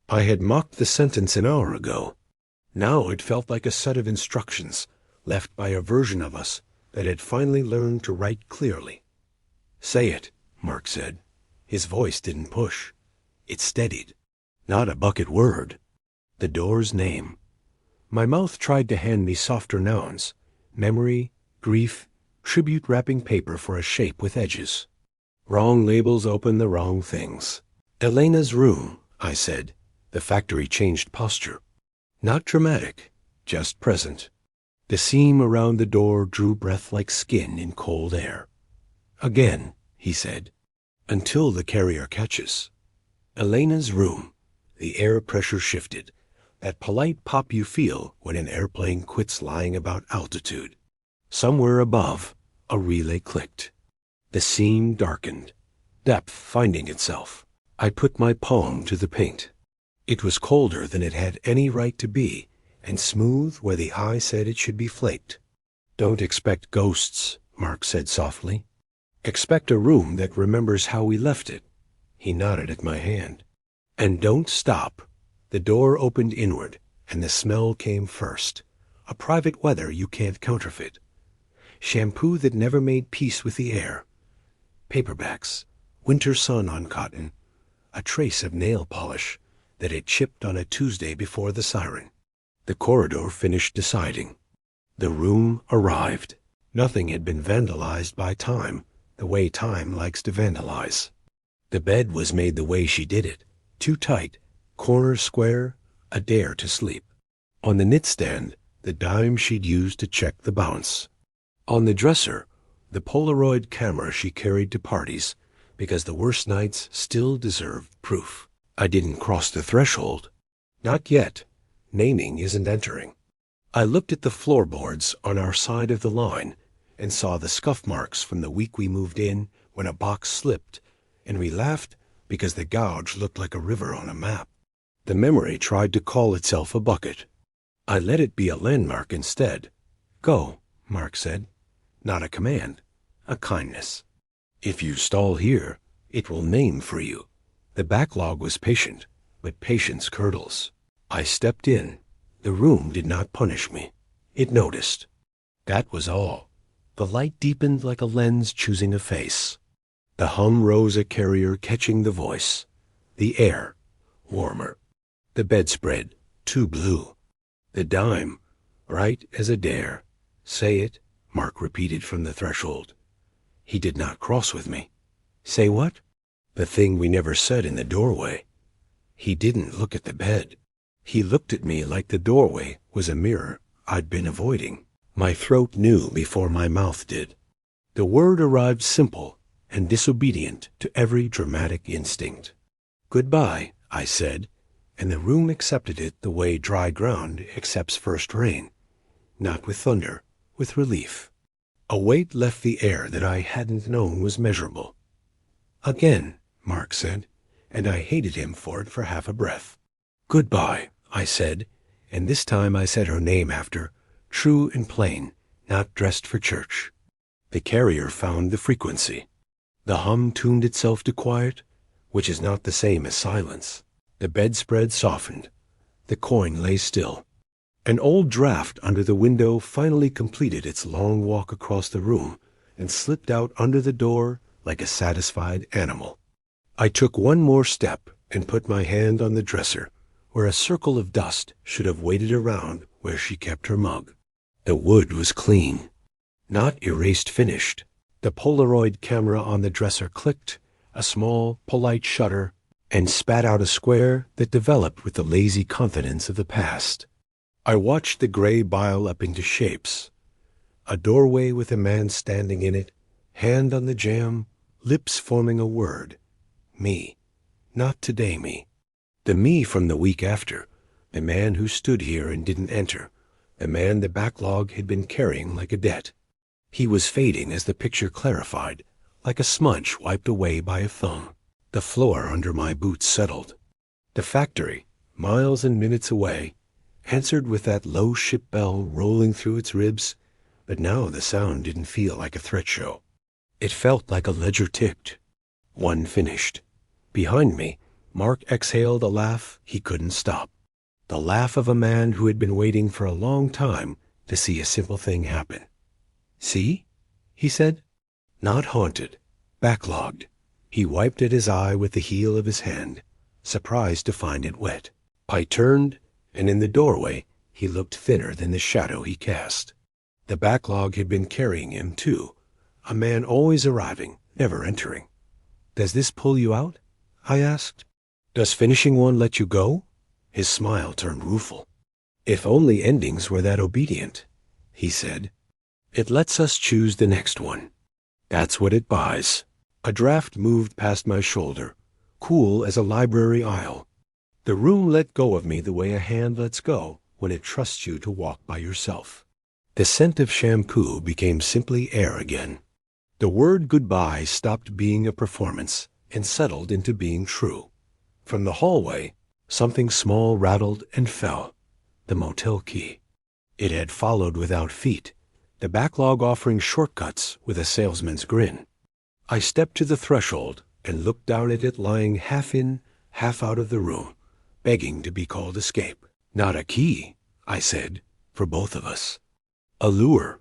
I had mocked the sentence an hour ago. Now it felt like a set of instructions left by a version of us that had finally learned to write clearly. "Say it," Mark said. His voice didn't push. It steadied. Not a bucket word. The door's name. My mouth tried to hand me softer nouns. Memory, grief, tribute wrapping paper for a shape with edges. Wrong labels open the wrong things. "Elena's room," I said. The factory changed posture. Not dramatic, just present. The seam around the door drew breath like skin in cold air. "Again," he said, "until the carrier catches." Elena's room. The air pressure shifted. That polite pop you feel when an airplane quits lying about altitude. Somewhere above, a relay clicked. The seam darkened. Depth finding itself. I put my palm to the paint. It was colder than it had any right to be, and smooth where the eye said it should be flaked. "Don't expect ghosts," Mark said softly. "Expect a room that remembers how we left it." He nodded at my hand. "And don't stop." The door opened inward, and the smell came first. A private weather you can't counterfeit. Shampoo that never made peace with the air. Paperbacks, winter sun on cotton, a trace of nail polish that had chipped on a Tuesday before the siren. The corridor finished deciding. The room arrived. Nothing had been vandalized by time, the way time likes to vandalize. The bed was made the way she did it, too tight, corner square, a dare to sleep. On the knitstand, the dime she'd used to check the bounce. On the dresser, the Polaroid camera she carried to parties, because the worst nights still deserved proof. I didn't cross the threshold. Not yet. Naming isn't entering. I looked at the floorboards on our side of the line, and saw the scuff marks from the week we moved in when a box slipped, and we laughed because the gouge looked like a river on a map. The memory tried to call itself a bucket. I let it be a landmark instead. Go, Mark said. Not a command, a kindness. If you stall here, it will name for you. The backlog was patient, but patience curdles. I stepped in. The room did not punish me. It noticed. That was all. The light deepened like a lens choosing a face. The hum rose a carrier catching the voice. The air, warmer. The bedspread, too blue. The dime, right as a dare. Say it, Mark repeated from the threshold. He did not cross with me. Say what? The thing we never said in the doorway. He didn't look at the bed. He looked at me like the doorway was a mirror I'd been avoiding. My throat knew before my mouth did. The word arrived simple and disobedient to every dramatic instinct. Goodbye, I said, and the room accepted it the way dry ground accepts first rain. Not with thunder, with relief. A weight left the air that I hadn't known was measurable. Again, Mark said, and I hated him for it for half a breath. Goodbye, I said, and this time I said her name after, true and plain, not dressed for church. The carrier found the frequency. The hum tuned itself to quiet, which is not the same as silence. The bedspread softened. The coin lay still. An old draft under the window finally completed its long walk across the room and slipped out under the door like a satisfied animal. I took one more step and put my hand on the dresser, where a circle of dust should have waited around where she kept her mug. The wood was clean, not erased finished. The Polaroid camera on the dresser clicked, a small, polite shutter, and spat out a square that developed with the lazy confidence of the past. I watched the gray bile up into shapes. A doorway with a man standing in it, hand on the jamb, lips forming a word. Me. Not today me. The me from the week after, the man who stood here and didn't enter, the man the backlog had been carrying like a debt. He was fading as the picture clarified, like a smudge wiped away by a thumb. The floor under my boots settled. The factory, miles and minutes away, answered with that low ship bell rolling through its ribs, but now the sound didn't feel like a threat show. It felt like a ledger ticked. One finished. Behind me, Mark exhaled a laugh he couldn't stop. The laugh of a man who had been waiting for a long time to see a simple thing happen. See? He said. Not haunted. Backlogged. He wiped at his eye with the heel of his hand, surprised to find it wet. I turned, and in the doorway he looked thinner than the shadow he cast. The backlog had been carrying him, too, a man always arriving, never entering. Does this pull you out? I asked. Does finishing one let you go? His smile turned rueful. If only endings were that obedient, he said. It lets us choose the next one. That's what it buys. A draft moved past my shoulder, cool as a library aisle. The room let go of me the way a hand lets go when it trusts you to walk by yourself. The scent of shampoo became simply air again. The word goodbye stopped being a performance and settled into being true. From the hallway, something small rattled and fell. The motel key. It had followed without feet, the backlog offering shortcuts with a salesman's grin. I stepped to the threshold and looked down at it lying half in, half out of the room, begging to be called escape. Not a key, I said, for both of us. A lure.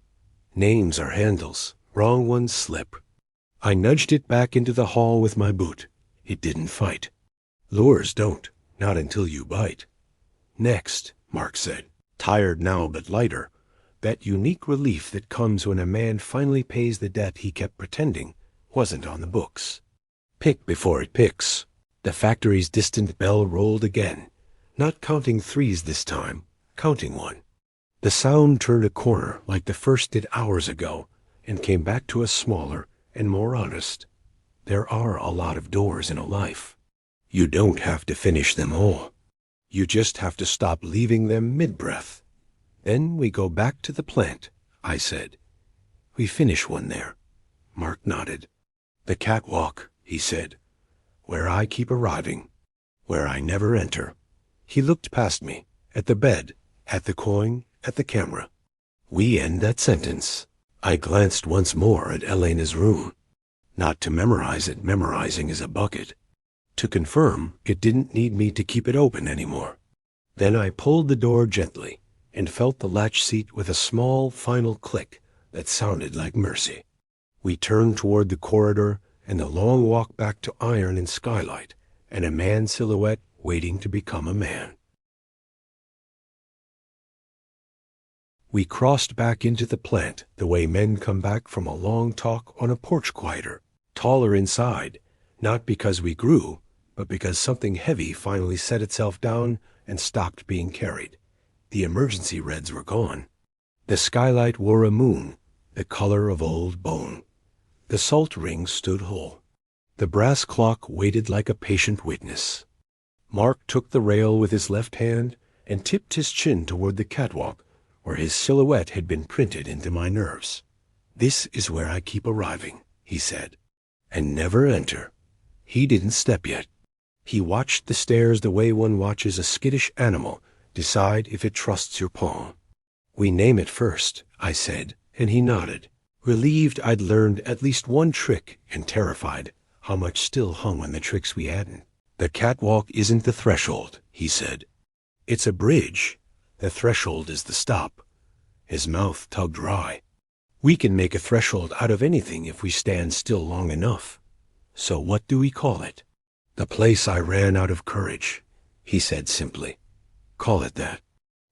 Names are handles, wrong ones slip. I nudged it back into the hall with my boot. It didn't fight. Lures don't, not until you bite. Next, Mark said, tired now but lighter, that unique relief that comes when a man finally pays the debt he kept pretending wasn't on the books. Pick before it picks. The factory's distant bell rolled again, not counting threes this time, counting one. The sound turned a corner like the first did hours ago and came back to us smaller and more honest. There are a lot of doors in a life. You don't have to finish them all. You just have to stop leaving them mid-breath. Then we go back to the plant, I said. We finish one there. Mark nodded. The catwalk, he said. Where I keep arriving. Where I never enter. He looked past me, at the bed, at the coin, at the camera. We end that sentence. I glanced once more at Elena's room. Not to memorize it, memorizing is a bucket. To confirm, it didn't need me to keep it open anymore. Then I pulled the door gently and felt the latch seat with a small final click that sounded like mercy. We turned toward the corridor and the long walk back to iron and skylight and a man's silhouette waiting to become a man. We crossed back into the plant the way men come back from a long talk on a porch quieter, taller inside, not because we grew, but because something heavy finally set itself down and stopped being carried. The emergency reds were gone. The skylight wore a moon, the color of old bone. The salt ring stood whole. The brass clock waited like a patient witness. Mark took the rail with his left hand and tipped his chin toward the catwalk, where his silhouette had been printed into my nerves. This is where I keep arriving, he said, and never enter. He didn't step yet. He watched the stairs the way one watches a skittish animal decide if it trusts your palm. We name it first, I said, and he nodded, relieved I'd learned at least one trick and terrified how much still hung on the tricks we hadn't. The catwalk isn't the threshold, he said. It's a bridge. The threshold is the stop. His mouth tugged wry. We can make a threshold out of anything if we stand still long enough. So what do we call it? The place I ran out of courage, he said simply. Call it that.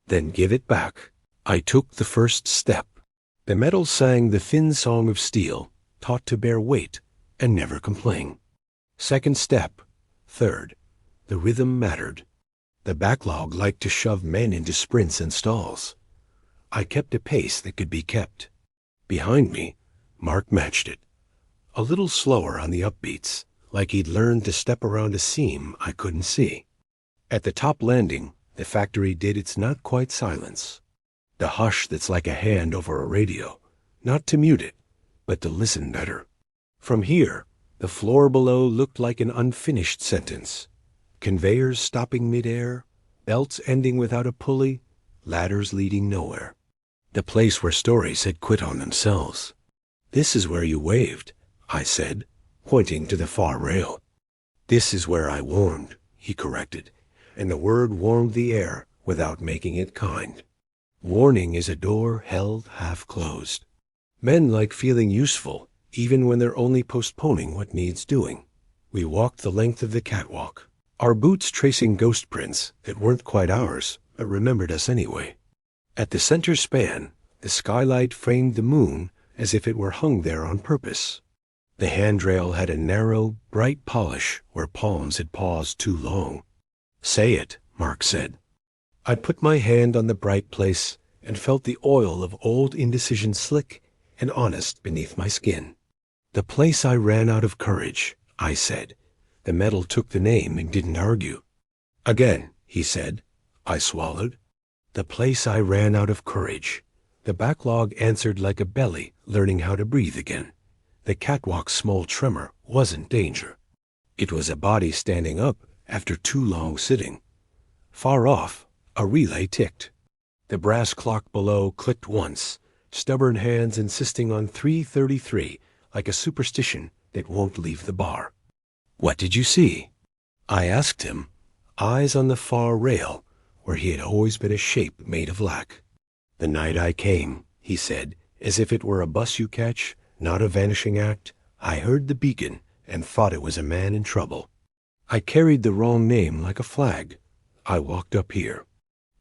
Then give it back. I took the first step. The metal sang the thin song of steel, taught to bear weight and never complain. Second step. Third. The rhythm mattered. The backlog liked to shove men into sprints and stalls. I kept a pace that could be kept. Behind me, Mark matched it. A little slower on the upbeats, like he'd learned to step around a seam I couldn't see. At the top landing, the factory did its not quite silence. The hush that's like a hand over a radio, not to mute it, but to listen better. From here, the floor below looked like an unfinished sentence. Conveyors stopping midair, belts ending without a pulley, ladders leading nowhere. The place where stories had quit on themselves. This is where you waved, I said, pointing to the far rail. This is where I warned, he corrected, and the word warmed the air without making it kind. Warning is a door held half closed. Men like feeling useful, even when they're only postponing what needs doing. We walked the length of the catwalk, our boots tracing ghost prints that weren't quite ours, but remembered us anyway. At the center span, the skylight framed the moon as if it were hung there on purpose. The handrail had a narrow, bright polish where palms had paused too long. Say it, Mark said. I put my hand on the bright place and felt the oil of old indecision slick and honest beneath my skin. The place I ran out of courage, I said. The metal took the name and didn't argue. Again, he said. I swallowed. The place I ran out of courage. The backlog answered like a belly learning how to breathe again. The catwalk's small tremor wasn't danger. It was a body standing up after too long sitting. Far off, a relay ticked. The brass clock below clicked once, stubborn hands insisting on 3:33 like a superstition that won't leave the bar. What did you see? I asked him, eyes on the far rail, where he had always been a shape made of lac. The night I came, he said, as if it were a bus you catch, not a vanishing act, I heard the beacon and thought it was a man in trouble. I carried the wrong name like a flag. I walked up here.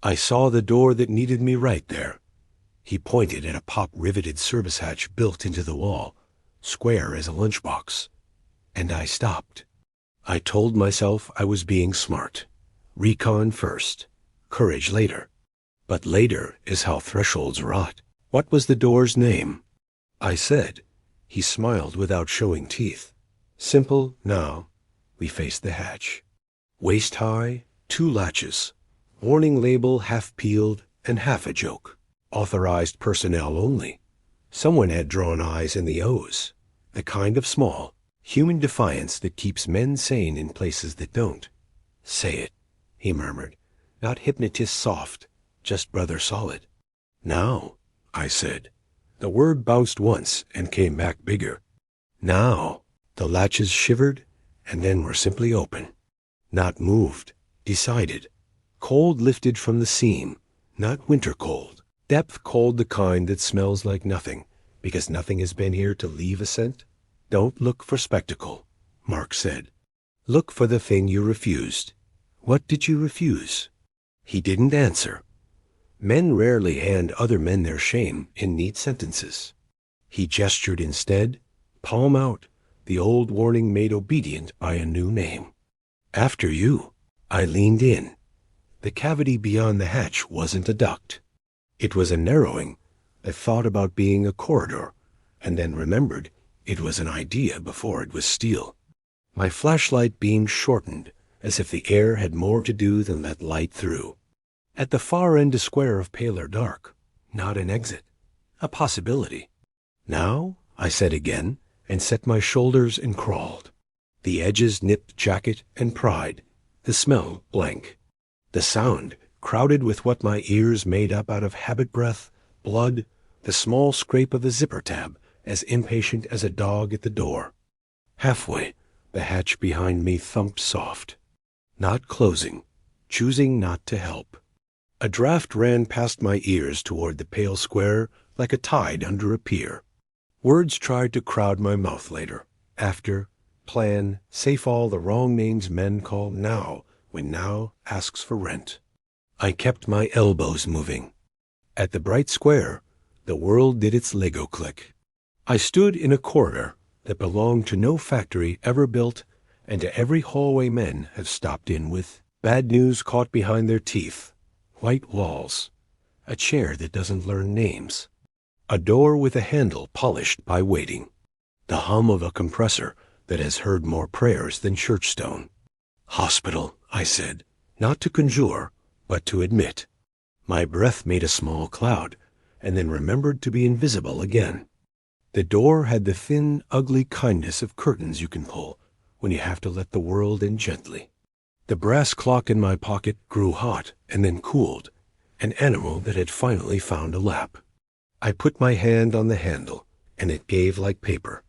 I saw the door that needed me right there. He pointed at a pop-riveted service hatch built into the wall, square as a lunchbox. And I stopped. I told myself I was being smart. Recon first, courage later. But later is how thresholds rot. What was the door's name? I said. He smiled without showing teeth. Simple now. We faced the hatch. Waist high, 2 latches. Warning label half peeled and half a joke. Authorized personnel only. Someone had drawn eyes in the O's, the kind of small, human defiance that keeps men sane in places that don't. Say it, he murmured, not hypnotist soft, just brother solid. Now, I said. The word bounced once and came back bigger. Now, the latches shivered and then were simply open. Not moved, decided. Cold lifted from the seam, not winter cold. Depth cold, the kind that smells like nothing, because nothing has been here to leave a scent. Don't look for spectacle, Mark said. Look for the thing you refused. What did you refuse? He didn't answer. Men rarely hand other men their shame in neat sentences. He gestured instead, palm out, the old warning made obedient by a new name. After you. I leaned in. The cavity beyond the hatch wasn't a duct. It was a narrowing. I thought about being a corridor, and then remembered it was an idea before it was steel. My flashlight beam shortened, as if the air had more to do than let light through. At the far end, a square of paler dark, not an exit, a possibility. Now, I said again, and set my shoulders and crawled. The edges nipped jacket and pride, the smell blank. The sound crowded with what my ears made up out of habit breath, blood, the small scrape of a zipper tab, as impatient as a dog at the door. Halfway, the hatch behind me thumped soft. Not closing, choosing not to help. A draft ran past my ears toward the pale square like a tide under a pier. Words tried to crowd my mouth later, after, plan, safe all the wrong names men call now when now asks for rent. I kept my elbows moving. At the bright square, the world did its Lego click. I stood in a corridor that belonged to no factory ever built, and to every hallway men have stopped in with. Bad news caught behind their teeth. White walls. A chair that doesn't learn names. A door with a handle polished by waiting. The hum of a compressor that has heard more prayers than church stone. Hospital, I said, not to conjure, but to admit. My breath made a small cloud, and then remembered to be invisible again. The door had the thin, ugly kindness of curtains you can pull when you have to let the world in gently. The brass clock in my pocket grew hot and then cooled, an animal that had finally found a lap. I put my hand on the handle, and it gave like paper.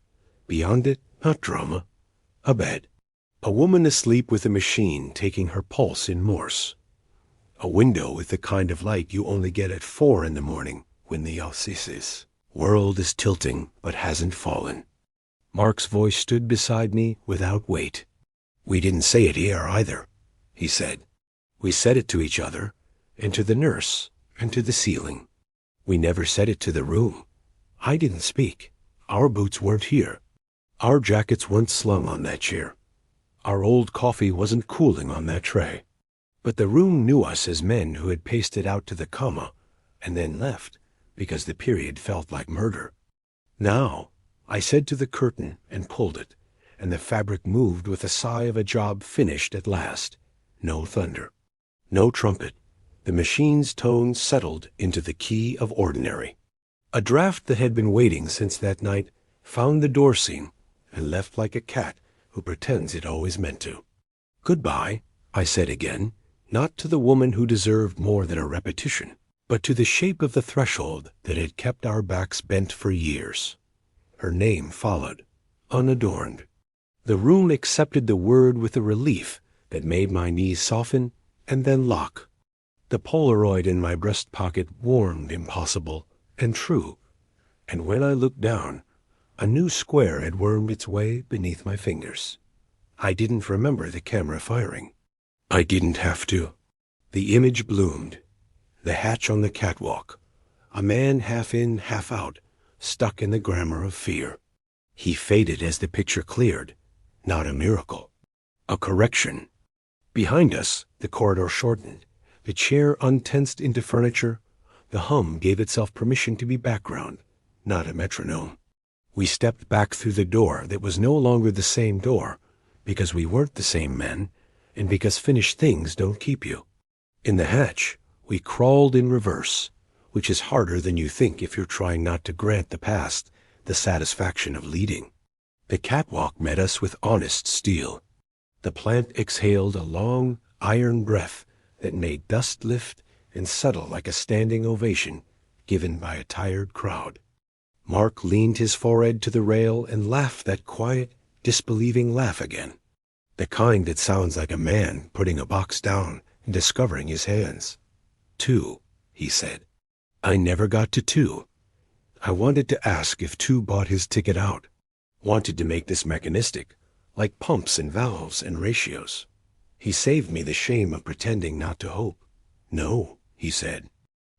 Beyond it, not drama, a bed. A woman asleep with a machine taking her pulse in Morse. A window with the kind of light you only get at 4 in the morning when the Alcisis world is tilting but hasn't fallen. Mark's voice stood beside me without weight. We didn't say it here either, he said. We said it to each other, and to the nurse, and to the ceiling. We never said it to the room. I didn't speak. Our boots weren't here. Our jackets weren't slung on that chair. Our old coffee wasn't cooling on that tray. But the room knew us as men who had paced it out to the comma, and then left, because the period felt like murder. Now, I said to the curtain and pulled it, and the fabric moved with a sigh of a job finished at last. No thunder. No trumpet. The machine's tone settled into the key of ordinary. A draft that had been waiting since that night found the door seam and left like a cat who pretends it always meant to. Goodbye, I said again, not to the woman who deserved more than a repetition, but to the shape of the threshold that had kept our backs bent for years. Her name followed, unadorned. The room accepted the word with a relief that made my knees soften and then lock. The Polaroid in my breast pocket warmed impossible and true, and when I looked down, a new square had wormed its way beneath my fingers. I didn't remember the camera firing. I didn't have to. The image bloomed. The hatch on the catwalk. A man half in, half out, stuck in the grammar of fear. He faded as the picture cleared. Not a miracle. A correction. Behind us, the corridor shortened. The chair untensed into furniture. The hum gave itself permission to be background, not a metronome. We stepped back through the door that was no longer the same door, because we weren't the same men, and because finished things don't keep you. In the hatch, we crawled in reverse, which is harder than you think if you're trying not to grant the past the satisfaction of leading. The catwalk met us with honest steel. The plant exhaled a long, iron breath that made dust lift and settle like a standing ovation given by a tired crowd. Mark leaned his forehead to the rail and laughed that quiet, disbelieving laugh again. The kind that sounds like a man putting a box down and discovering his hands. 2, he said. I never got to 2. I wanted to ask if 2 bought his ticket out. Wanted to make this mechanistic, like pumps and valves and ratios. He saved me the shame of pretending not to hope. No, he said.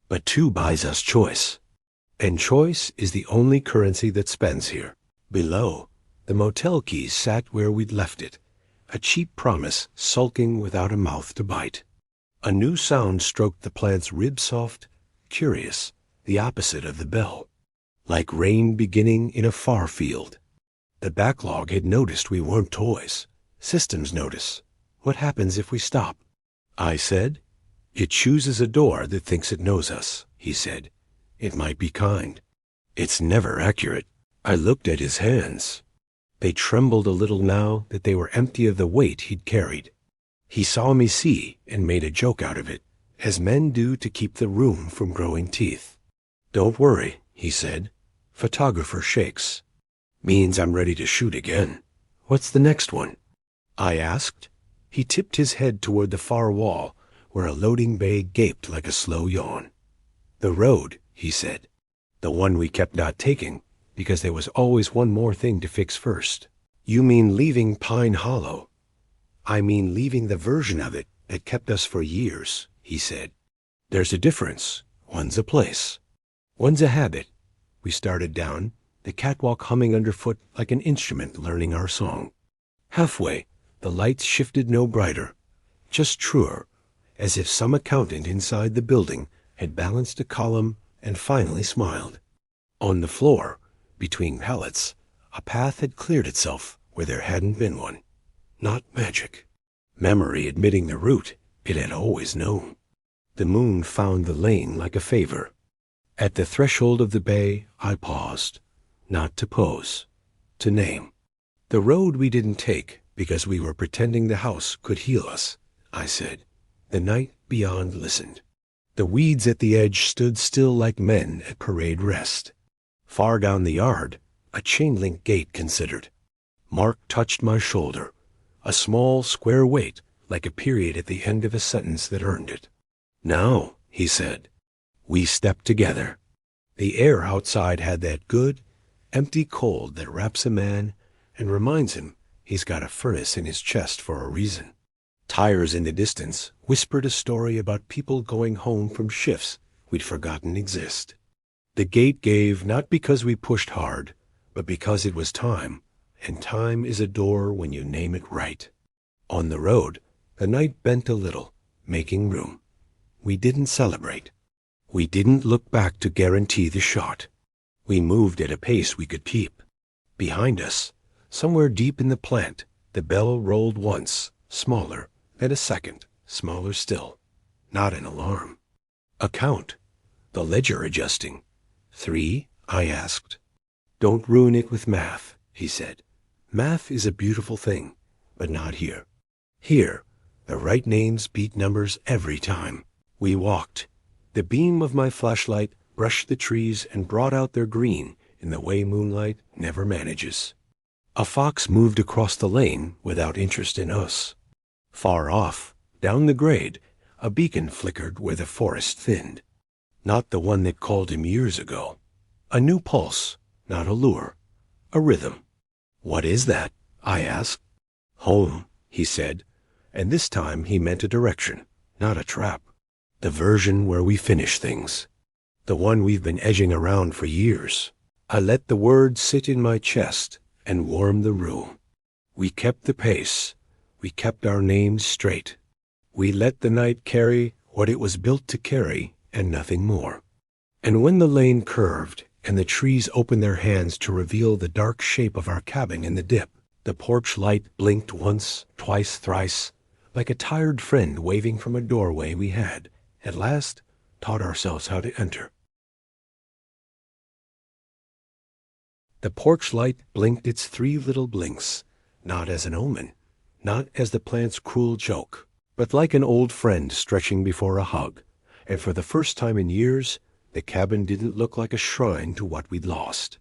But 2 buys us choice. And choice is the only currency that spends here. Below, the motel keys sat where we'd left it, a cheap promise sulking without a mouth to bite. A new sound stroked the plant's rib-soft, curious, the opposite of the bell, like rain beginning in a far field. The backlog had noticed we weren't toys. Systems notice. What happens if we stop? I said. It chooses a door that thinks it knows us, he said. It might be kind. It's never accurate. I looked at his hands. They trembled a little now that they were empty of the weight he'd carried. He saw me see and made a joke out of it, as men do to keep the room from growing teeth. Don't worry, he said. Photographer shakes. Means I'm ready to shoot again. What's the next one? I asked. He tipped his head toward the far wall, where a loading bay gaped like a slow yawn. The road, he said. The one we kept not taking, because there was always one more thing to fix first. You mean leaving Pine Hollow? I mean leaving the version of it that kept us for years, he said. There's a difference. One's a place. One's a habit. We started down, the catwalk humming underfoot like an instrument learning our song. Halfway, the lights shifted no brighter, just truer, as if some accountant inside the building had balanced a column and finally smiled. On the floor, between pallets, a path had cleared itself where there hadn't been one. Not magic. Memory admitting the route it had always known. The moon found the lane like a favor. At the threshold of the bay, I paused, not to pose, to name. The road we didn't take because we were pretending the house could heal us, I said. The night beyond listened. The weeds at the edge stood still like men at parade rest. Far down the yard, a chain-link gate considered. Mark touched my shoulder, a small square weight like a period at the end of a sentence that earned it. Now, he said. We stepped together. The air outside had that good, empty cold that wraps a man and reminds him he's got a furnace in his chest for a reason. Tires in the distance whispered a story about people going home from shifts we'd forgotten exist. The gate gave not because we pushed hard, but because it was time, and time is a door when you name it right. On the road, the night bent a little, making room. We didn't celebrate. We didn't look back to guarantee the shot. We moved at a pace we could keep. Behind us, somewhere deep in the plant, the bell rolled once, smaller, then a second, smaller still. Not an alarm. A count. The ledger adjusting. 3? I asked. Don't ruin it with math, he said. Math is a beautiful thing, but not here. Here, the right names beat numbers every time. We walked. The beam of my flashlight brushed the trees and brought out their green in the way moonlight never manages. A fox moved across the lane without interest in us. Far off, down the grade, a beacon flickered where the forest thinned. Not the one that called him years ago. A new pulse, not a lure. A rhythm. What is that? I asked. Home, he said, and this time he meant a direction, not a trap. The version where we finish things. The one we've been edging around for years. I let the words sit in my chest and warm the room. We kept the pace. We kept our names straight. We let the night carry what it was built to carry and nothing more. And when the lane curved and the trees opened their hands to reveal the dark shape of our cabin in the dip, the porch light blinked once, twice, thrice, like a tired friend waving from a doorway we had, at last, taught ourselves how to enter. The porch light blinked its 3 little blinks, not as an omen, not as the plant's cruel joke, but like an old friend stretching before a hug. And for the first time in years, the cabin didn't look like a shrine to what we'd lost.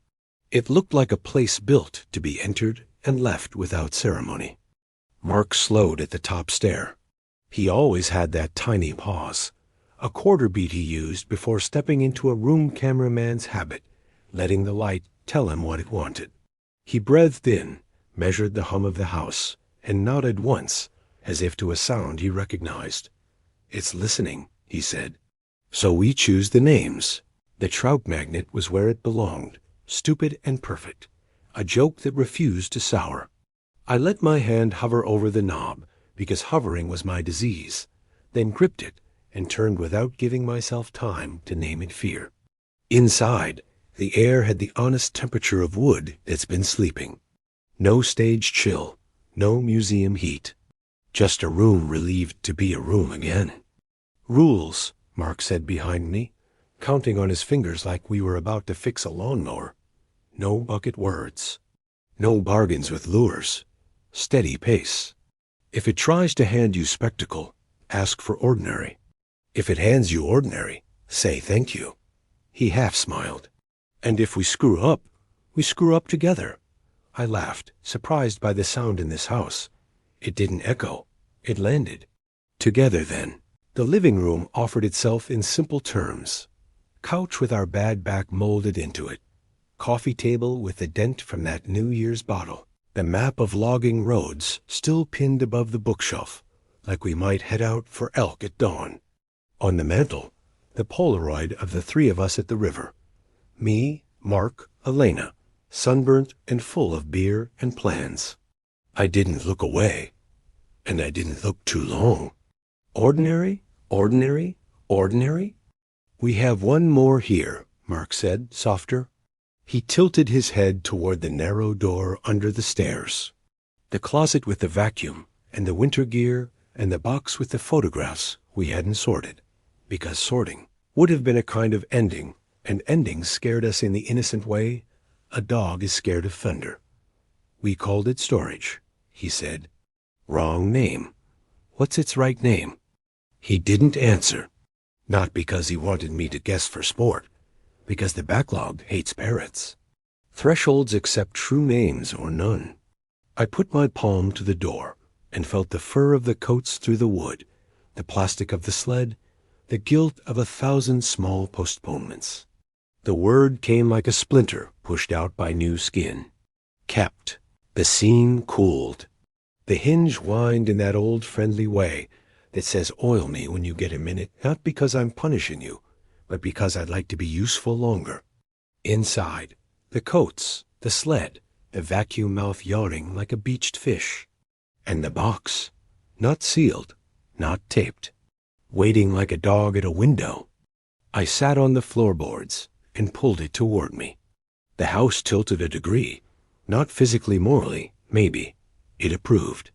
It looked like a place built to be entered and left without ceremony. Mark slowed at the top stair. He always had that tiny pause, a quarter beat he used before stepping into a room cameraman's habit, letting the light tell him what it wanted. He breathed in, measured the hum of the house, and nodded once, as if to a sound he recognized. "It's listening," he said. "So we choose the names." The trout magnet was where it belonged, stupid and perfect, a joke that refused to sour. I let my hand hover over the knob, because hovering was my disease, then gripped it and turned without giving myself time to name it fear. Inside, the air had the honest temperature of wood that's been sleeping. No stage chill, no museum heat. Just a room relieved to be a room again. "Rules," Mark said behind me, counting on his fingers like we were about to fix a lawnmower. No bucket words. No bargains with lures. Steady pace. If it tries to hand you spectacle, ask for ordinary. If it hands you ordinary, say thank you. He half smiled. "And if we screw up together." I laughed, surprised by the sound in this house. It didn't echo. It landed. Together, then. The living room offered itself in simple terms. Couch with our bad back molded into it. Coffee table with the dent from that New Year's bottle. The map of logging roads still pinned above the bookshelf, like we might head out for elk at dawn. On the mantel, the Polaroid of the 3 of us at the river. Me, Mark, Elena, sunburnt and full of beer and plans. I didn't look away, and I didn't look too long. Ordinary, ordinary, ordinary? "We have one more here," Mark said, softer. He tilted his head toward the narrow door under the stairs. The closet with the vacuum, and the winter gear, and the box with the photographs we hadn't sorted. Because sorting would have been a kind of ending, and endings scared us in the innocent way a dog is scared of thunder. "We called it storage," he said. "Wrong name. What's its right name?" He didn't answer. Not because he wanted me to guess for sport, because the backlog hates parrots. Thresholds accept true names or none. I put my palm to the door and felt the fur of the coats through the wood, the plastic of the sled, the guilt of 1,000 small postponements. The word came like a splinter pushed out by new skin. Kept. The scene cooled. The hinge whined in that old friendly way that says oil me when you get a minute, not because I'm punishing you, but because I'd like to be useful longer. Inside, the coats, the sled, the vacuum mouth yawning like a beached fish. And the box, not sealed, not taped, waiting like a dog at a window. I sat on the floorboards and pulled it toward me. The house tilted a degree, not physically morally, maybe. It approved.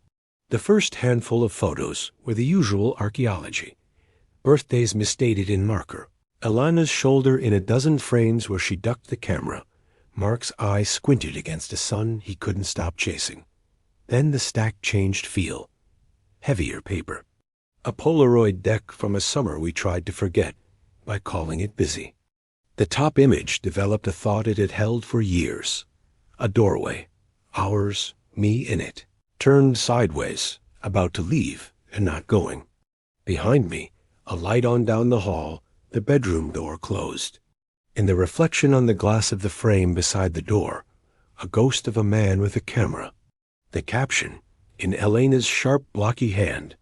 The first handful of photos were the usual archaeology. Birthdays misstated in marker. Alana's shoulder in a dozen frames where she ducked the camera. Mark's eye squinted against a sun he couldn't stop chasing. Then the stack changed feel. Heavier paper. A Polaroid deck from a summer we tried to forget by calling it busy. The top image developed a thought it had held for years. A doorway. Ours, me in it. Turned sideways, about to leave and not going. Behind me, a light on down the hall, the bedroom door closed. In the reflection on the glass of the frame beside the door, a ghost of a man with a camera. The caption, in Elena's sharp, blocky hand,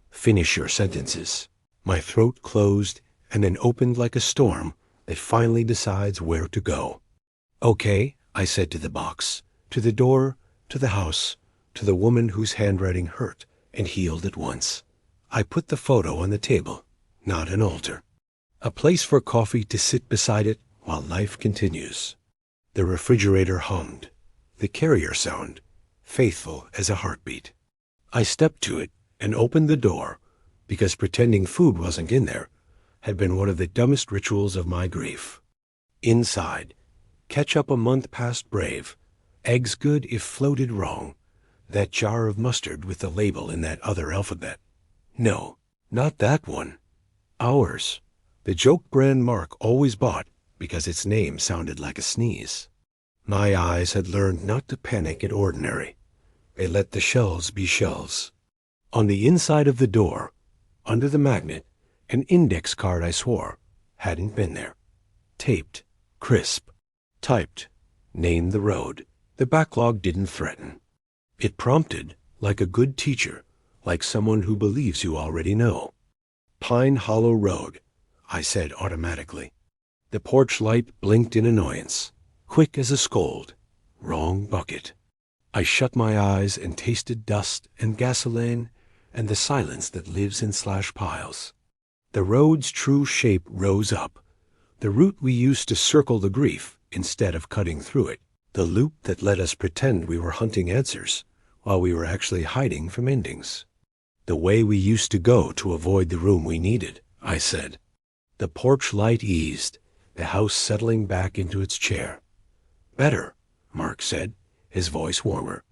"Finish your sentences." My throat closed and then opened like a storm that finally decides where to go. "Okay," I said to the box, to the door, to the house, to the woman whose handwriting hurt and healed at once. I put the photo on the table, not an altar. A place for coffee to sit beside it while life continues. The refrigerator hummed, the carrier sound, faithful as a heartbeat. I stepped to it and opened the door, because pretending food wasn't in there had been one of the dumbest rituals of my grief. Inside, Ketchup a month past brave. Eggs good if floated wrong. That jar of mustard with the label in that other alphabet. No, not that one. Ours. The joke brand Mark always bought because its name sounded like a sneeze. My eyes had learned not to panic at ordinary. They let the shells be shells. On the inside of the door, under the magnet, an index card I swore hadn't been there. Taped, crisp, typed, named the road. The backlog didn't threaten. It prompted, like a good teacher, like someone who believes you already know. Pine Hollow Road, I said automatically. The porch light blinked in annoyance, quick as a scold. Wrong bucket. I shut my eyes and tasted dust and gasoline and the silence that lives in slash piles. The road's true shape rose up, the route we used to circle the grief instead of cutting through it, the loop that let us pretend we were hunting answers while we were actually hiding from endings. The way we used to go to avoid the room we needed, I said. The porch light eased, the house settling back into its chair. Better, Mark said, his voice warmer.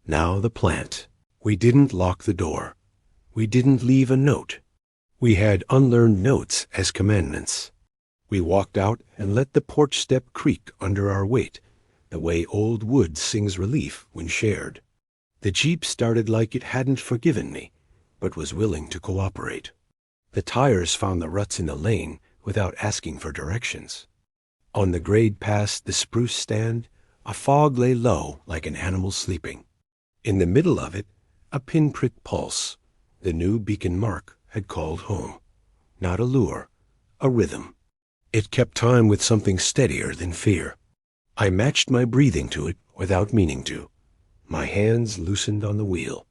Now the plant. We didn't lock the door. We didn't leave a note. We had unlearned notes as commandments. We walked out and let the porch step creak under our weight, the way old wood sings relief when shared. The Jeep started like it hadn't forgiven me, but was willing to cooperate. The tires found the ruts in the lane without asking for directions. On the grade past the spruce stand, a fog lay low like an animal sleeping. In the middle of it, a pinprick pulse. The new beacon Mark had called home. Not a lure, a rhythm. It kept time with something steadier than fear. I matched my breathing to it without meaning to. My hands loosened on the wheel.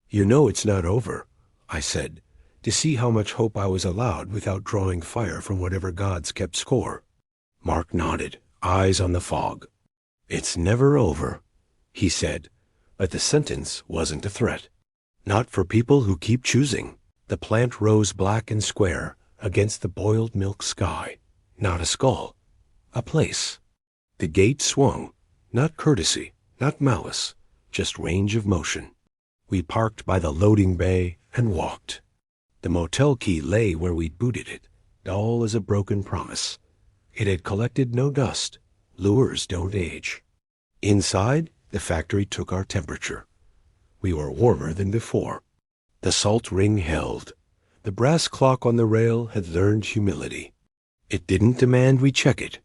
You know it's not over, I said, to see how much hope I was allowed without drawing fire from whatever gods kept score. Mark nodded, eyes on the fog. It's never over, he said, but the sentence wasn't a threat. Not for people who keep choosing. The plant rose black and square against the boiled milk sky. Not a skull, a place. The gate swung, not courtesy, not malice, just range of motion. We parked by the loading bay and walked. The motel key lay where we'd booted it, dull as a broken promise. It had collected no dust. Lures don't age. Inside, the factory took our temperature. We were warmer than before. The salt ring held. The brass clock on the rail had learned humility. It didn't demand we check it.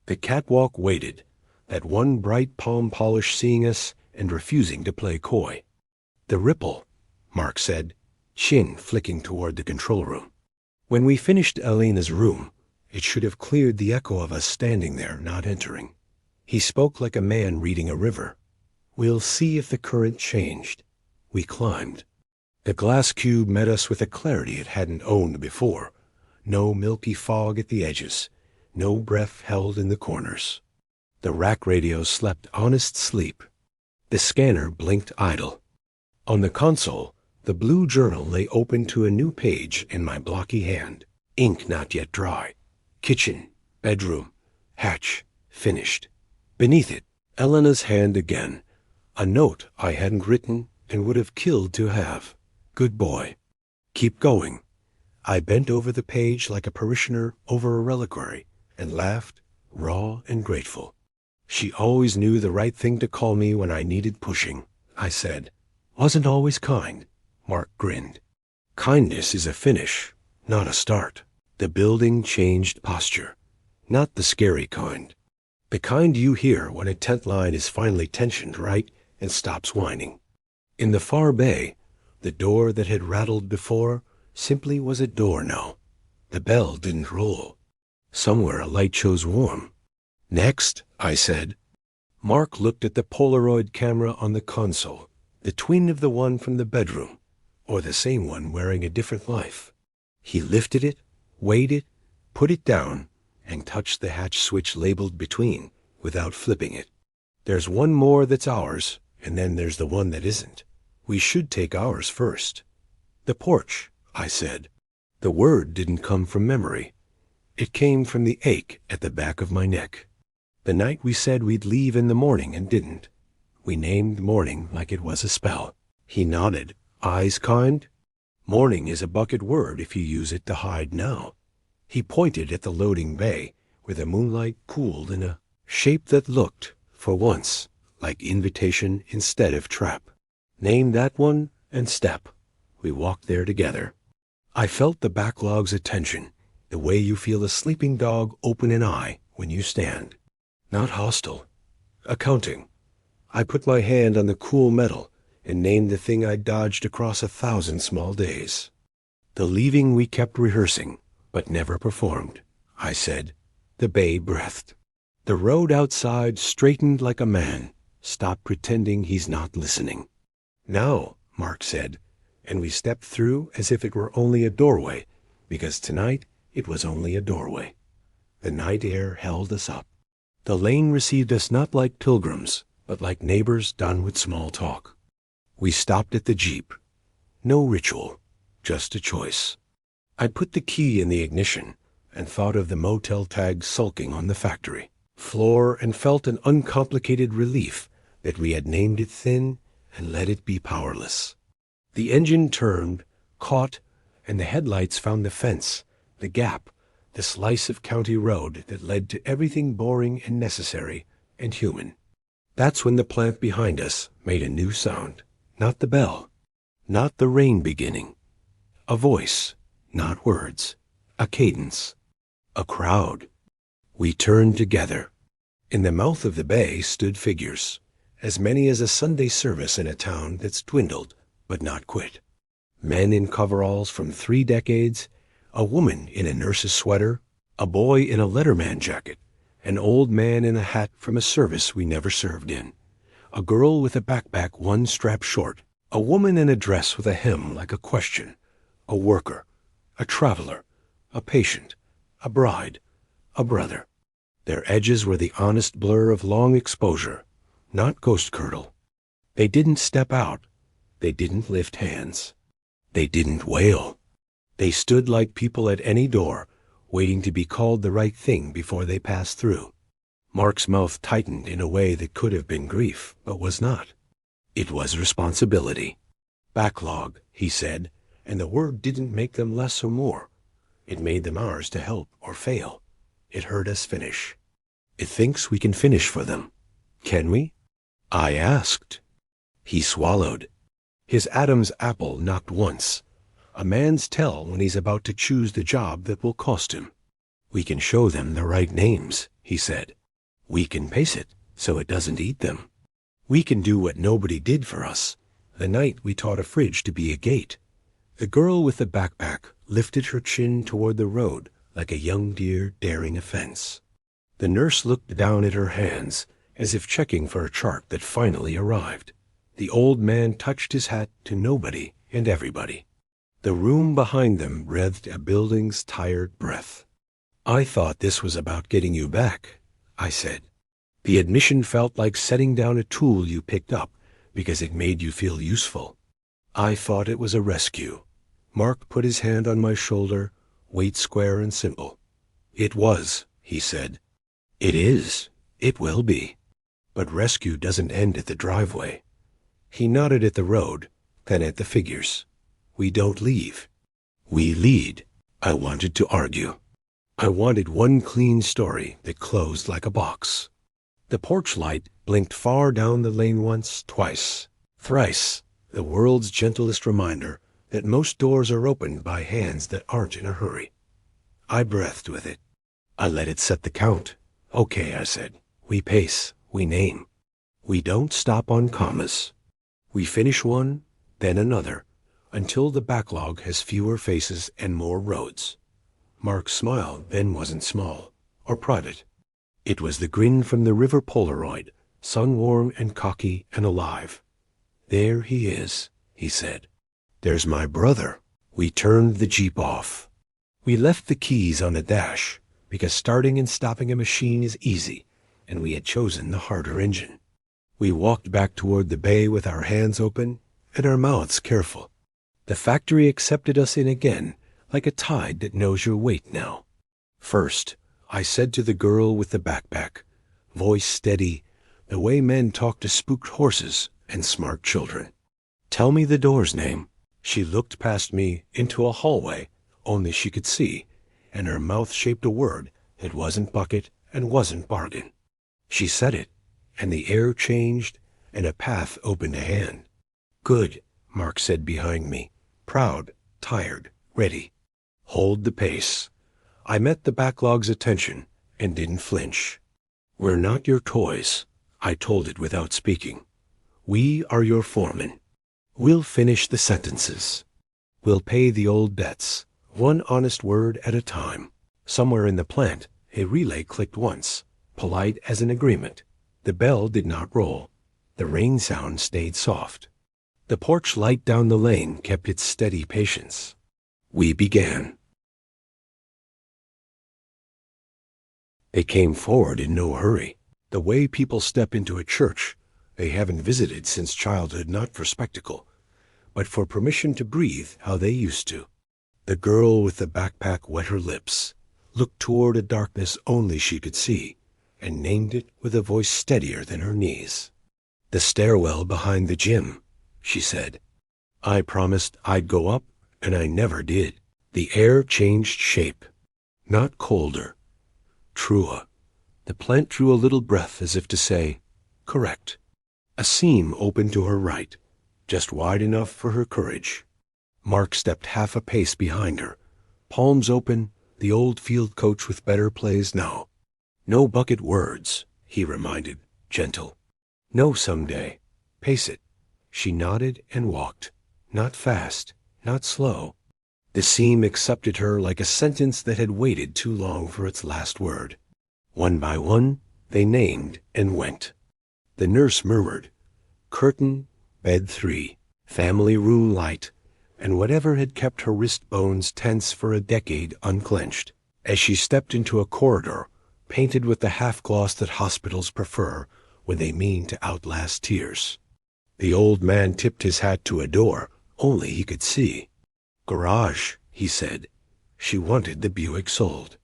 The catwalk waited, that one bright palm polish seeing us and refusing to play coy. The ripple, Mark said, chin flicking toward the control room. When we finished Elena's room, it should have cleared the echo of us standing there, not entering. He spoke like a man reading a river. We'll see if the current changed. We climbed. The glass cube met us with a clarity it hadn't owned before. No milky fog at the edges. No breath held in the corners. The rack radio slept honest sleep. The scanner blinked idle. On the console, the blue journal lay open to a new page in my blocky hand. Ink not yet dry. Kitchen, bedroom, hatch, finished. Beneath it, Elena's hand again. A note I hadn't written and would have killed to have. Good boy. Keep going. I bent over the page like a parishioner over a reliquary and laughed, raw and grateful. She always knew the right thing to call me when I needed pushing, I said. Wasn't always kind. Mark grinned. Kindness is a finish, not a start. The building changed posture. Not the scary kind. The kind you hear when a tent line is finally tensioned right and stops whining. In the far bay, the door that had rattled before simply was a door now. The bell didn't roll. Somewhere a light shows warm. Next, I said. Mark looked at the Polaroid camera on the console, the twin of the one from the bedroom, or the same one wearing a different life. He lifted it, weighed it, put it down, and touched the hatch switch labeled between without flipping it. There's one more that's ours, and then there's the one that isn't. We should take ours first. The porch, I said. The word didn't come from memory. It came from the ache at the back of my neck. The night we said we'd leave in the morning and didn't. We named morning like it was a spell. He nodded, eyes kind. Morning is a bucket word if you use it to hide now. He pointed at the loading bay, where the moonlight cooled in a shape that looked, for once, like invitation instead of trap. Name that one and step. We walked there together. I felt the backlog's attention, the way you feel a sleeping dog open an eye when you stand. Not hostile. Accounting. I put my hand on the cool metal and named the thing I'd dodged across 1,000 small days. The leaving we kept rehearsing, but never performed, I said. The bay breathed. The road outside straightened like a man. Stop pretending he's not listening. Now, Mark said, and we stepped through as if it were only a doorway, because tonight it was only a doorway. The night air held us up. The lane received us not like pilgrims, but like neighbors done with small talk. We stopped at the Jeep. No ritual, just a choice. I put the key in the ignition and thought of the motel tag sulking on the factory floor and felt an uncomplicated relief that we had named it thin and let it be powerless. The engine turned, caught, and the headlights found the fence, the gap, the slice of county road that led to everything boring and necessary and human. That's when the plant behind us made a new sound. Not the bell, not the rain beginning. A voice, not words. A cadence. A crowd. We turned together. In the mouth of the bay stood figures, as many as a Sunday service in a town that's dwindled but not quit. Men in coveralls from 3 decades, a woman in a nurse's sweater, a boy in a letterman jacket, an old man in a hat from a service we never served in, a girl with a backpack 1 strap short, a woman in a dress with a hem like a question, a worker, a traveler, a patient, a bride, a brother. Their edges were the honest blur of long exposure, not ghost curdle. They didn't step out. They didn't lift hands. They didn't wail. They stood like people at any door, waiting to be called the right thing before they passed through. Mark's mouth tightened in a way that could have been grief, but was not. It was responsibility. Backlog, he said, and the word didn't make them less or more. It made them ours to help or fail. It heard us finish. It thinks we can finish for them. Can we? I asked. He swallowed. His Adam's apple knocked once. A man's tell when he's about to choose the job that will cost him. We can show them the right names, he said. We can pace it so it doesn't eat them. We can do what nobody did for us, the night we taught a fridge to be a gate. The girl with the backpack lifted her chin toward the road like a young deer daring a fence. The nurse looked down at her hands as if checking for a chart that finally arrived. The old man touched his hat to nobody and everybody. The room behind them breathed a building's tired breath. I thought this was about getting you back, I said. The admission felt like setting down a tool you picked up because it made you feel useful. I thought it was a rescue. Mark put his hand on my shoulder, weight square and simple. It was, he said. It is. It will be. But rescue doesn't end at the driveway. He nodded at the road, then at the figures. We don't leave. We lead. I wanted to argue. I wanted one clean story that closed like a box. The porch light blinked far down the lane once, twice, thrice, the world's gentlest reminder that most doors are opened by hands that aren't in a hurry. I breathed with it. I let it set the count. Okay, I said. We pace. We name. We don't stop on commas. We finish one, then another, until the backlog has fewer faces and more roads. Mark's smile then wasn't small or private. It was the grin from the river Polaroid, sun-warm and cocky and alive. There he is, he said. There's my brother. We turned the Jeep off. We left the keys on the dash because starting and stopping a machine is easy, and we had chosen the harder engine. We walked back toward the bay with our hands open and our mouths careful. The factory accepted us in again, like a tide that knows your weight now. First, I said to the girl with the backpack, voice steady, the way men talk to spooked horses and smart children. "Tell me the door's name." She looked past me into a hallway only she could see, and her mouth shaped a word that wasn't bucket and wasn't bargain. She said it, and the air changed, and a path opened ahead. "Good," Mark said behind me, proud, tired, ready. "Hold the pace." I met the backlog's attention and didn't flinch. "We're not your toys," I told it without speaking. "We are your foreman. We'll finish the sentences. We'll pay the old debts, one honest word at a time." Somewhere in the plant, a relay clicked once, polite as an agreement. The bell did not roll. The rain sound stayed soft. The porch light down the lane kept its steady patience. We began. They came forward in no hurry, the way people step into a church they haven't visited since childhood, not for spectacle, but for permission to breathe how they used to. The girl with the backpack wet her lips, looked toward a darkness only she could see, and named it with a voice steadier than her knees. "The stairwell behind the gym," she said. I promised I'd go up, and I never did. The air changed shape. Not colder. Truer. The plant drew a little breath as if to say, "Correct." A seam opened to her right, just wide enough for her courage. Mark stepped half a pace behind her, palms open, the old field coach with better plays now. "No bucket words," he reminded, gentle. "No someday. Pace it." She nodded and walked, not fast, not slow. The seam accepted her like a sentence that had waited too long for its last word. One by one, they named and went. The nurse murmured, "Curtain, bed 3, family room light," and whatever had kept her wrist bones tense for a decade unclenched, as she stepped into a corridor painted with the half-gloss that hospitals prefer when they mean to outlast tears. The old man tipped his hat to a door only he could see. "Garage," he said. She wanted the Buick sold.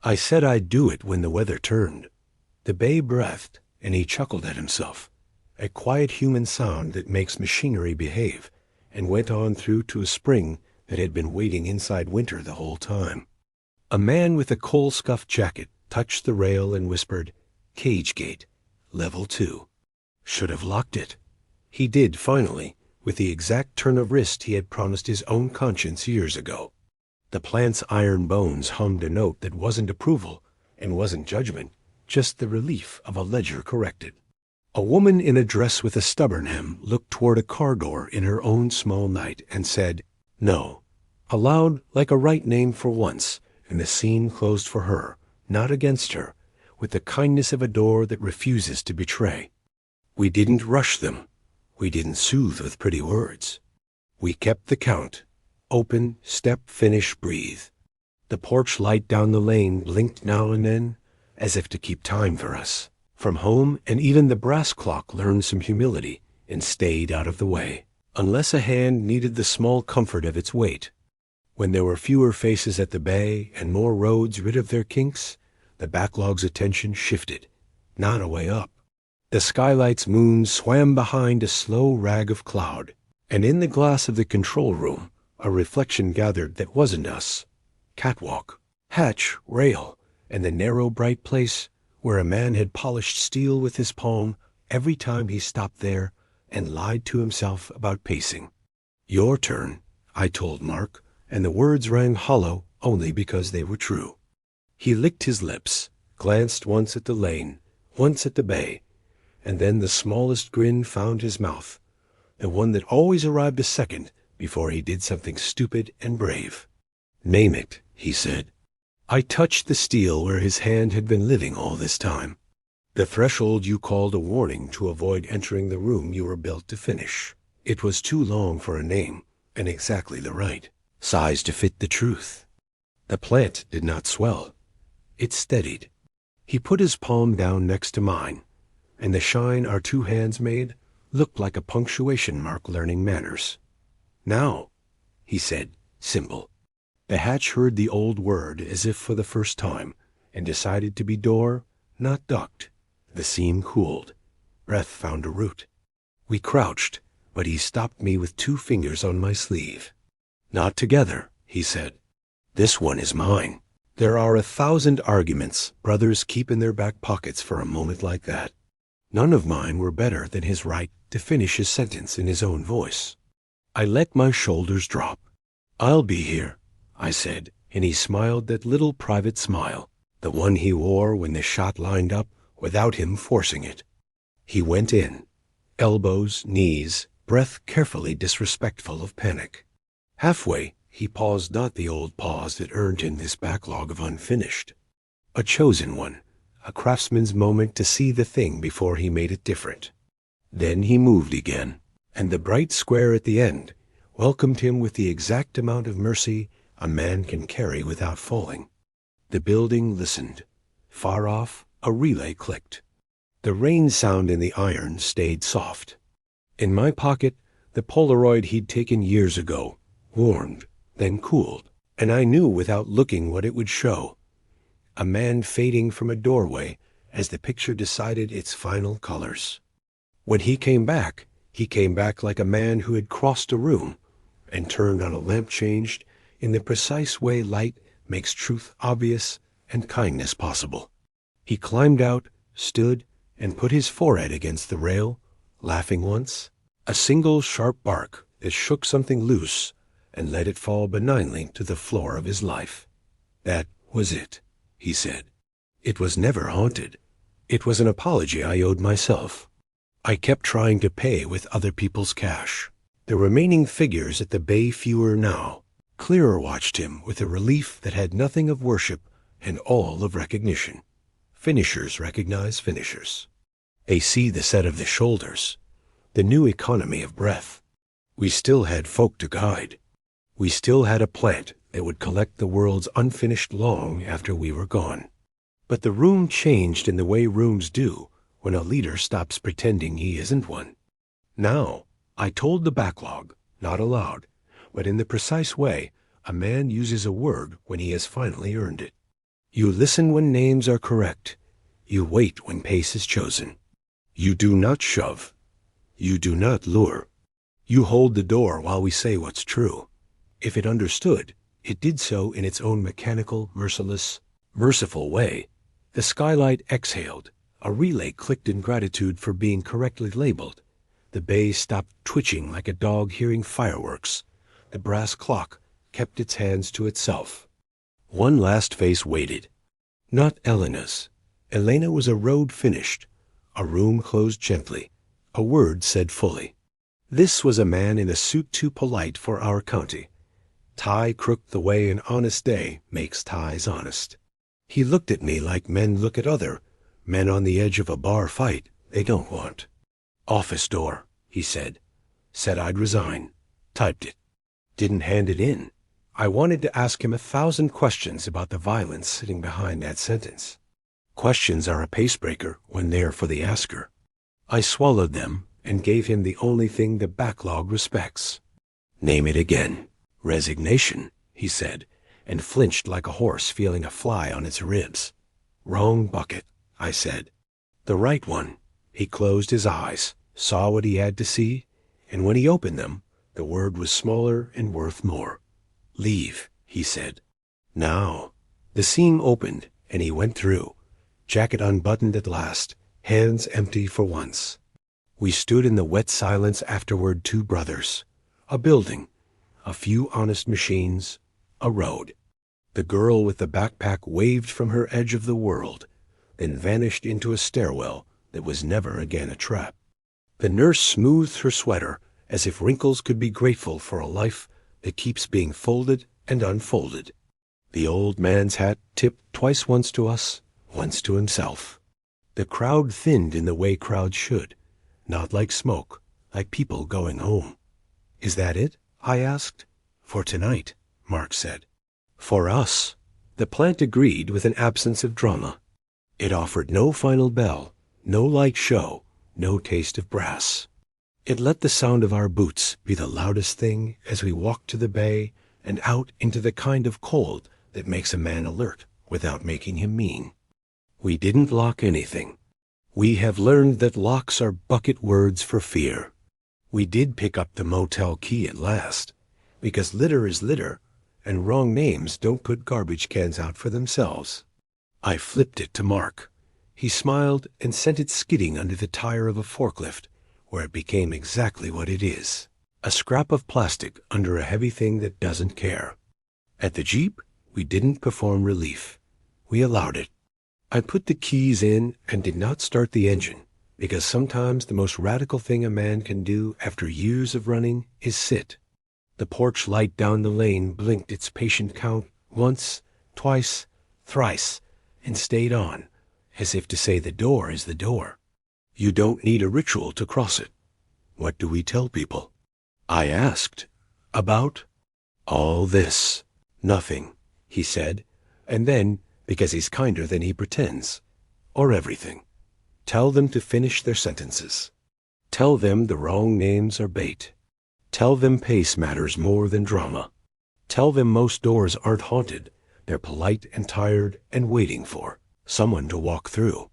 I said I'd do it when the weather turned. The bay breathed, and he chuckled at himself, a quiet human sound that makes machinery behave, and went on through to a spring that had been waiting inside winter the whole time. A man with a coal-scuffed jacket touched the rail and whispered, "Cage gate, level 2. Should have locked it." He did finally, with the exact turn of wrist he had promised his own conscience years ago. The plant's iron bones hummed a note that wasn't approval and wasn't judgment, just the relief of a ledger corrected. A woman in a dress with a stubborn hem looked toward a car door in her own small night and said, "No," aloud like a right name for once, and the scene closed for her, not against her, with the kindness of a door that refuses to betray. We didn't rush them. We didn't soothe with pretty words. We kept the count. Open, step, finish, breathe. The porch light down the lane blinked now and then, as if to keep time for us. From home, and even the brass clock learned some humility and stayed out of the way, unless a hand needed the small comfort of its weight. When there were fewer faces at the bay and more roads rid of their kinks, the backlog's attention shifted, not a way up. The skylight's moon swam behind a slow rag of cloud, and in the glass of the control room, a reflection gathered that wasn't us. Catwalk, hatch, rail, and the narrow bright place where a man had polished steel with his palm every time he stopped there and lied to himself about pacing. "Your turn," I told Mark, and the words rang hollow only because they were true. He licked his lips, glanced once at the lane, once at the bay, and then the smallest grin found his mouth, the one that always arrived a second before he did something stupid and brave. "Name it," he said. I touched the steel where his hand had been living all this time. "The threshold you called a warning to avoid entering the room you were built to finish. It was too long for a name, and exactly the right size to fit the truth." The plant did not swell. It steadied. He put his palm down next to mine, and the shine our two hands made looked like a punctuation mark learning manners. "Now," he said, simple. The hatch heard the old word as if for the first time, and decided to be door, not duct. The seam cooled. Breath found a root. We crouched, but he stopped me with 2 fingers on my sleeve. "Not together," he said. "This one is mine." There are 1,000 arguments brothers keep in their back pockets for a moment like that. None of mine were better than his right to finish his sentence in his own voice. I let my shoulders drop. "I'll be here," I said, and he smiled that little private smile, the one he wore when the shot lined up without him forcing it. He went in, elbows, knees, breath carefully disrespectful of panic. Halfway, he paused, not the old pause that earned him this backlog of unfinished. A chosen one, a craftsman's moment to see the thing before he made it different. Then he moved again, and the bright square at the end welcomed him with the exact amount of mercy a man can carry without falling. The building listened. Far off, a relay clicked. The rain sound in the iron stayed soft. In my pocket, the Polaroid he'd taken years ago, warmed, then cooled, and I knew without looking what it would show. A man fading from a doorway as the picture decided its final colors. When he came back like a man who had crossed a room and turned on a lamp changed in the precise way light makes truth obvious and kindness possible. He climbed out, stood, and put his forehead against the rail, laughing once, a single sharp bark that shook something loose and let it fall benignly to the floor of his life. "That was it," he said. "It was never haunted. It was an apology I owed myself. I kept trying to pay with other people's cash. The remaining figures at the bay fewer now. Clearer watched him with a relief that had nothing of worship and all of recognition. Finishers recognize finishers. They see the set of the shoulders, the new economy of breath. We still had folk to guide. We still had a plant that would collect the world's unfinished long after we were gone. But the room changed in the way rooms do when a leader stops pretending he isn't one. Now, I told the backlog, not aloud, but in the precise way a man uses a word when he has finally earned it. You listen when names are correct. You wait when pace is chosen. You do not shove. You do not lure. You hold the door while we say what's true. If it understood, it did so in its own mechanical, merciful way. The skylight exhaled. A relay clicked in gratitude for being correctly labeled. The bay stopped twitching like a dog hearing fireworks. The brass clock kept its hands to itself. One last face waited. Not Elena's. Elena was a road finished. A room closed gently. A word said fully. This was a man in a suit too polite for our county. Tie crooked the way an honest day makes ties honest. He looked at me like men look at other men on the edge of a bar fight they don't want. "Office door," he said. Said I'd resign. Typed it. Didn't hand it in. I wanted to ask him 1,000 questions about the violence sitting behind that sentence. Questions are a pacebreaker when they're for the asker. I swallowed them and gave him the only thing the backlog respects. "Name it again." "Resignation," he said, and flinched like a horse feeling a fly on its ribs. "Wrong bucket," I said. "The right one." He closed his eyes, saw what he had to see, and when he opened them, the word was smaller and worth more. "Leave," he said. Now, the seam opened, and he went through, jacket unbuttoned at last, hands empty for once. We stood in the wet silence afterward, 2 brothers, a building, a few honest machines, a road. The girl with the backpack waved from her edge of the world, then vanished into a stairwell that was never again a trap. The nurse smoothed her sweater as if wrinkles could be grateful for a life that keeps being folded and unfolded. The old man's hat tipped twice, once to us, once to himself. The crowd thinned in the way crowds should, not like smoke, like people going home. "Is that it?" I asked. "For tonight," Mark said. "For us." The plant agreed with an absence of drama. It offered no final bell, no light show, no taste of brass. It let the sound of our boots be the loudest thing as we walked to the bay and out into the kind of cold that makes a man alert without making him mean. We didn't lock anything. We have learned that locks are bucket words for fear. We did pick up the motel key at last, because litter is litter, and wrong names don't put garbage cans out for themselves. I flipped it to Mark. He smiled and sent it skidding under the tire of a forklift, where it became exactly what it is, a scrap of plastic under a heavy thing that doesn't care. At the Jeep, we didn't perform relief. We allowed it. I put the keys in and did not start the engine, because sometimes the most radical thing a man can do after years of running is sit. The porch light down the lane blinked its patient count once, twice, thrice, and stayed on, as if to say the door is the door. You don't need a ritual to cross it. What do we tell people? I asked. About? All this. Nothing, he said, and then, because he's kinder than he pretends, or everything. Tell them to finish their sentences. Tell them the wrong names are bait. Tell them pace matters more than drama. Tell them most doors aren't haunted. They're polite and tired and waiting for someone to walk through.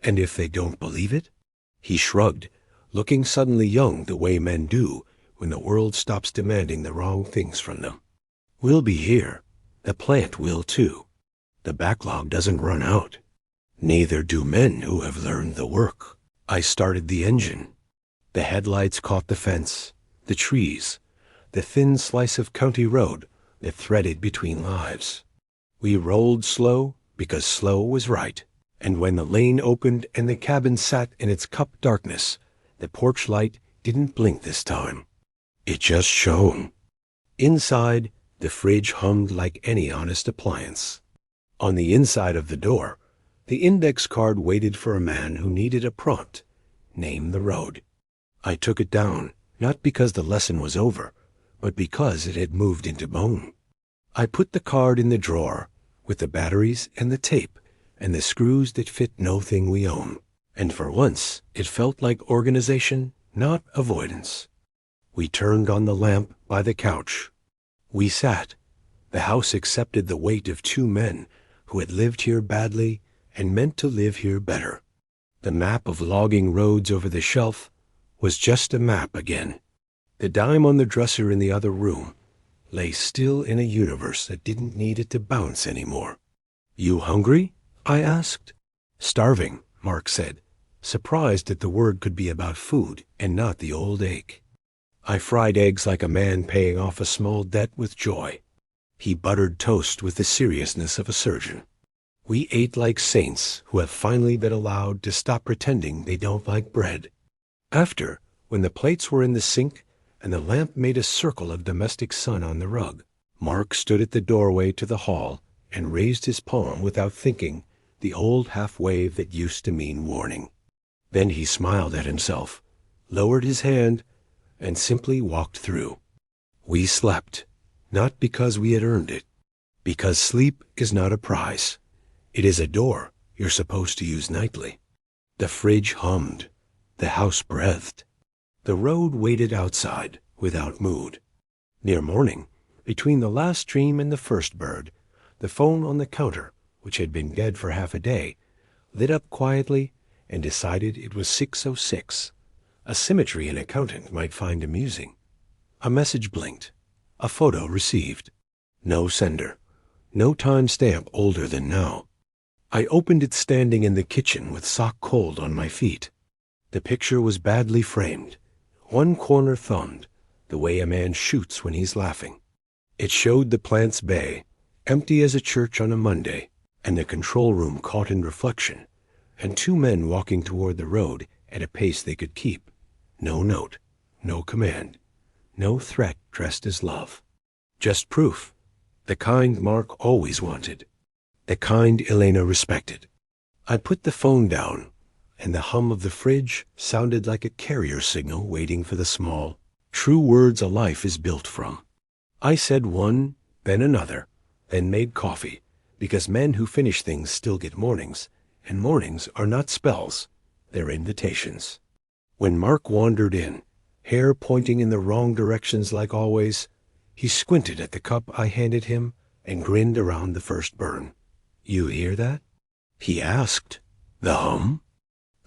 And if they don't believe it? He shrugged, looking suddenly young the way men do when the world stops demanding the wrong things from them. We'll be here. The plant will too. The backlog doesn't run out. Neither do men who have learned the work. I started the engine. The headlights caught the fence, the trees, the thin slice of county road that threaded between lives. We rolled slow because slow was right, and when the lane opened and the cabin sat in its cup darkness, the porch light didn't blink this time. It just shone. Inside, the fridge hummed like any honest appliance. On the inside of the door, the index card waited for a man who needed a prompt. Name the road. I took it down, not because the lesson was over, but because it had moved into bone. I put the card in the drawer, with the batteries and the tape, and the screws that fit no thing we own. And for once, it felt like organization, not avoidance. We turned on the lamp by the couch. We sat. The house accepted the weight of two men who had lived here badly and meant to live here better. The map of logging roads over the shelf was just a map again. The dime on the dresser in the other room lay still in a universe that didn't need it to bounce anymore. You hungry? I asked. Starving, Mark said, surprised that the word could be about food and not the old ache. I fried eggs like a man paying off a small debt with joy. He buttered toast with the seriousness of a surgeon. We ate like saints who have finally been allowed to stop pretending they don't like bread. After, when the plates were in the sink and the lamp made a circle of domestic sun on the rug, Mark stood at the doorway to the hall and raised his palm without thinking, the old half-wave that used to mean warning. Then he smiled at himself, lowered his hand, and simply walked through. We slept, not because we had earned it, because sleep is not a prize. It is a door you're supposed to use nightly. The fridge hummed. The house breathed. The road waited outside, without mood. Near morning, between the last stream and the first bird, the phone on the counter, which had been dead for half a day, lit up quietly and decided it was 6:06. A symmetry an accountant might find amusing. A message blinked. A photo received. No sender. No time stamp older than now. I opened it standing in the kitchen with sock cold on my feet. The picture was badly framed. One corner thumbed, the way a man shoots when he's laughing. It showed the plant's bay, empty as a church on a Monday, and the control room caught in reflection, and two men walking toward the road at a pace they could keep. No note, no command, no threat dressed as love. Just proof, the kind Mark always wanted, the kind Elena respected. I put the phone down, and the hum of the fridge sounded like a carrier signal waiting for the small, true words a life is built from. I said one, then another, then made coffee, because men who finish things still get mornings, and mornings are not spells, they're invitations. When Mark wandered in, hair pointing in the wrong directions like always, he squinted at the cup I handed him and grinned around the first burn. You hear that? He asked. The hum?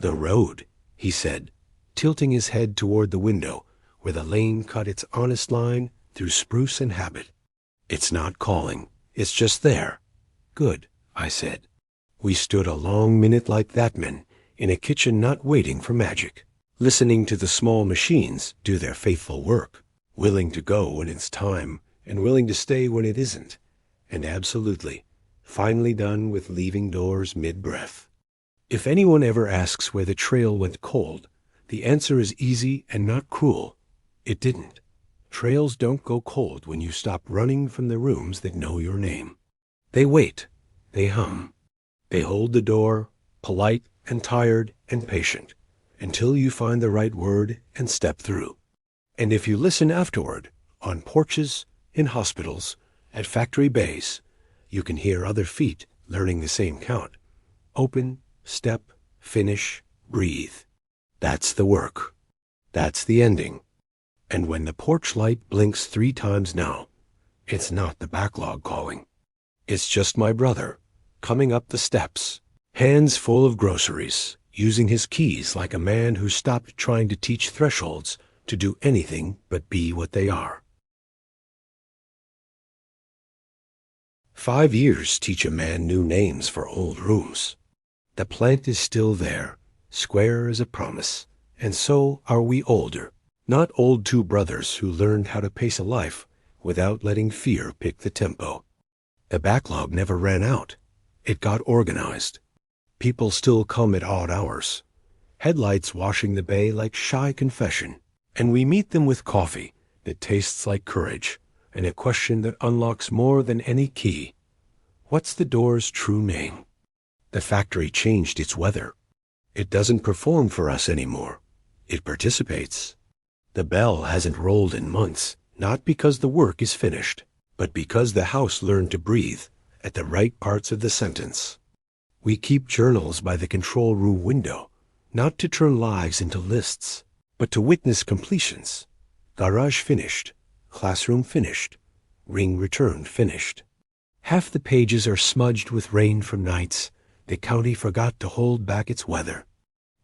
The road, he said, tilting his head toward the window where the lane cut its honest line through spruce and habit. It's not calling. It's just there. Good, I said. We stood a long minute like that men, in a kitchen not waiting for magic, listening to the small machines do their faithful work, willing to go when it's time and willing to stay when it isn't, and absolutely, finally done with leaving doors mid-breath. If anyone ever asks where the trail went cold, the answer is easy and not cruel. It didn't. Trails don't go cold when you stop running from the rooms that know your name. They wait. They hum. They hold the door, polite and tired and patient, until you find the right word and step through. And if you listen afterward, on porches, in hospitals, at factory bays, you can hear other feet learning the same count. Open, step, finish, breathe. That's the work. That's the ending. And when the porch light blinks 3 times now, it's not the backlog calling. It's just my brother, coming up the steps, hands full of groceries, using his keys like a man who stopped trying to teach thresholds to do anything but be what they are. 5 years teach a man new names for old rooms. The plant is still there, square as a promise, and so are we older, not old 2 brothers who learned how to pace a life without letting fear pick the tempo. The backlog never ran out. It got organized. People still come at odd hours, headlights washing the bay like shy confession, and we meet them with coffee that tastes like courage and a question that unlocks more than any key. What's the door's true name? The factory changed its weather. It doesn't perform for us anymore. It participates. The bell hasn't rolled in months, not because the work is finished, but because the house learned to breathe at the right parts of the sentence. We keep journals by the control room window, not to turn lives into lists, but to witness completions. Garage finished, classroom finished, ring returned finished. Half the pages are smudged with rain from nights the county forgot to hold back its weather.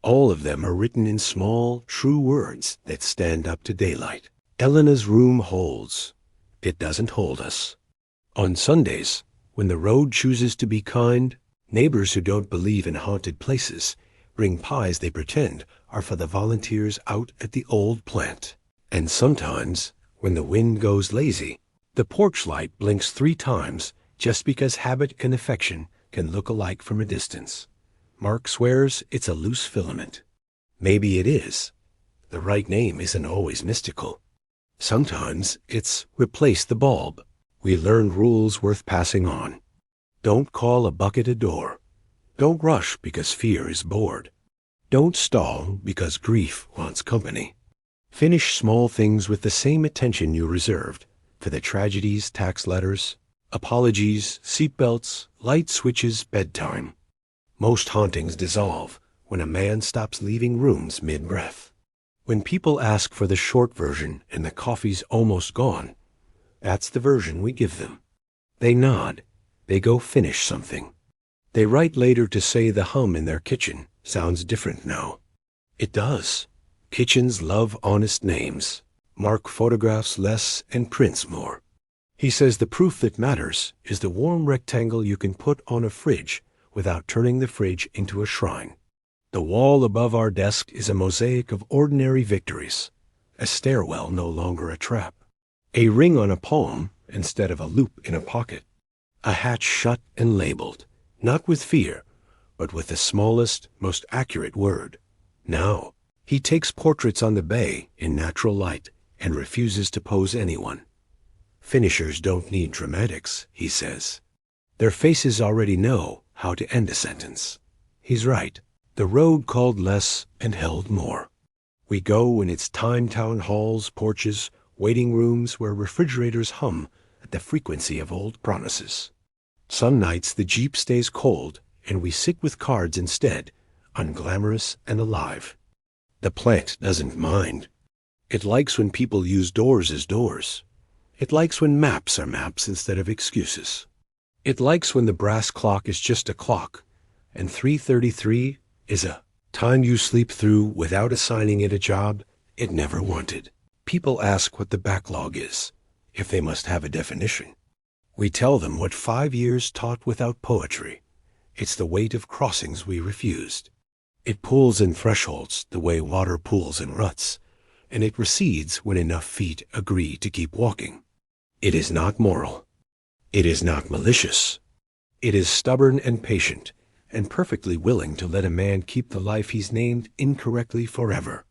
All of them are written in small, true words that stand up to daylight. Elena's room holds. It doesn't hold us. On Sundays, when the road chooses to be kind, neighbors who don't believe in haunted places bring pies they pretend are for the volunteers out at the old plant. And sometimes, when the wind goes lazy, the porch light blinks 3 times just because habit and affection can look alike from a distance. Mark swears it's a loose filament. Maybe it is. The right name isn't always mystical. Sometimes it's replace the bulb. We learned rules worth passing on. Don't call a bucket a door. Don't rush because fear is bored. Don't stall because grief wants company. Finish small things with the same attention you reserved for the tragedies, tax letters, apologies, seatbelts, light switches, bedtime. Most hauntings dissolve when a man stops leaving rooms mid-breath. When people ask for the short version and the coffee's almost gone, that's the version we give them. They nod. They go finish something. They write later to say the hum in their kitchen sounds different now. It does. Kitchens love honest names. Mark photographs less and prints more. He says the proof that matters is the warm rectangle you can put on a fridge without turning the fridge into a shrine. The wall above our desk is a mosaic of ordinary victories. A stairwell no longer a trap. A ring on a palm instead of a loop in a pocket. A hatch shut and labeled, not with fear, but with the smallest, most accurate word. Now, he takes portraits on the bay in natural light and refuses to pose anyone. Finishers don't need dramatics, he says. Their faces already know how to end a sentence. He's right. The road called less and held more. We go in its time town halls, porches, waiting rooms where refrigerators hum at the frequency of old promises. Some nights the Jeep stays cold and we sit with cards instead, unglamorous and alive. The plant doesn't mind. It likes when people use doors as doors. It likes when maps are maps instead of excuses. It likes when the brass clock is just a clock and 3:33 is a Time you sleep through without assigning it a job it never wanted. People ask what the backlog is, if they must have a definition. We tell them what 5 years taught without poetry. It's the weight of crossings we refused. It pulls in thresholds the way water pools in ruts, and it recedes when enough feet agree to keep walking. It is not moral. It is not malicious. It is stubborn and patient, and perfectly willing to let a man keep the life he's named incorrectly forever.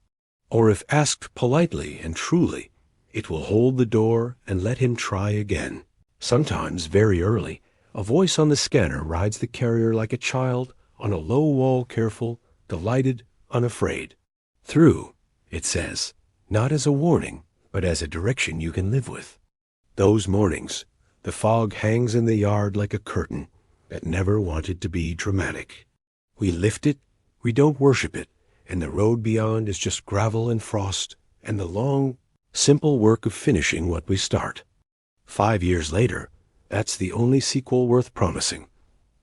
Or if asked politely and truly, it will hold the door and let him try again. Sometimes, very early, a voice on the scanner rides the carrier like a child on a low wall, careful, delighted, unafraid. Through, it says, not as a warning, but as a direction you can live with. Those mornings, the fog hangs in the yard like a curtain that never wanted to be dramatic. We lift it, we don't worship it, and the road beyond is just gravel and frost and the long, simple work of finishing what we start. 5 years later, that's the only sequel worth promising.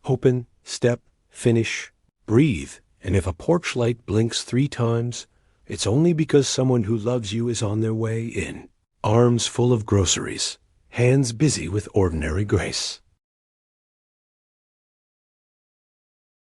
Open, step, finish, breathe, and if a porch light blinks 3 times, it's only because someone who loves you is on their way in, arms full of groceries, hands busy with ordinary grace.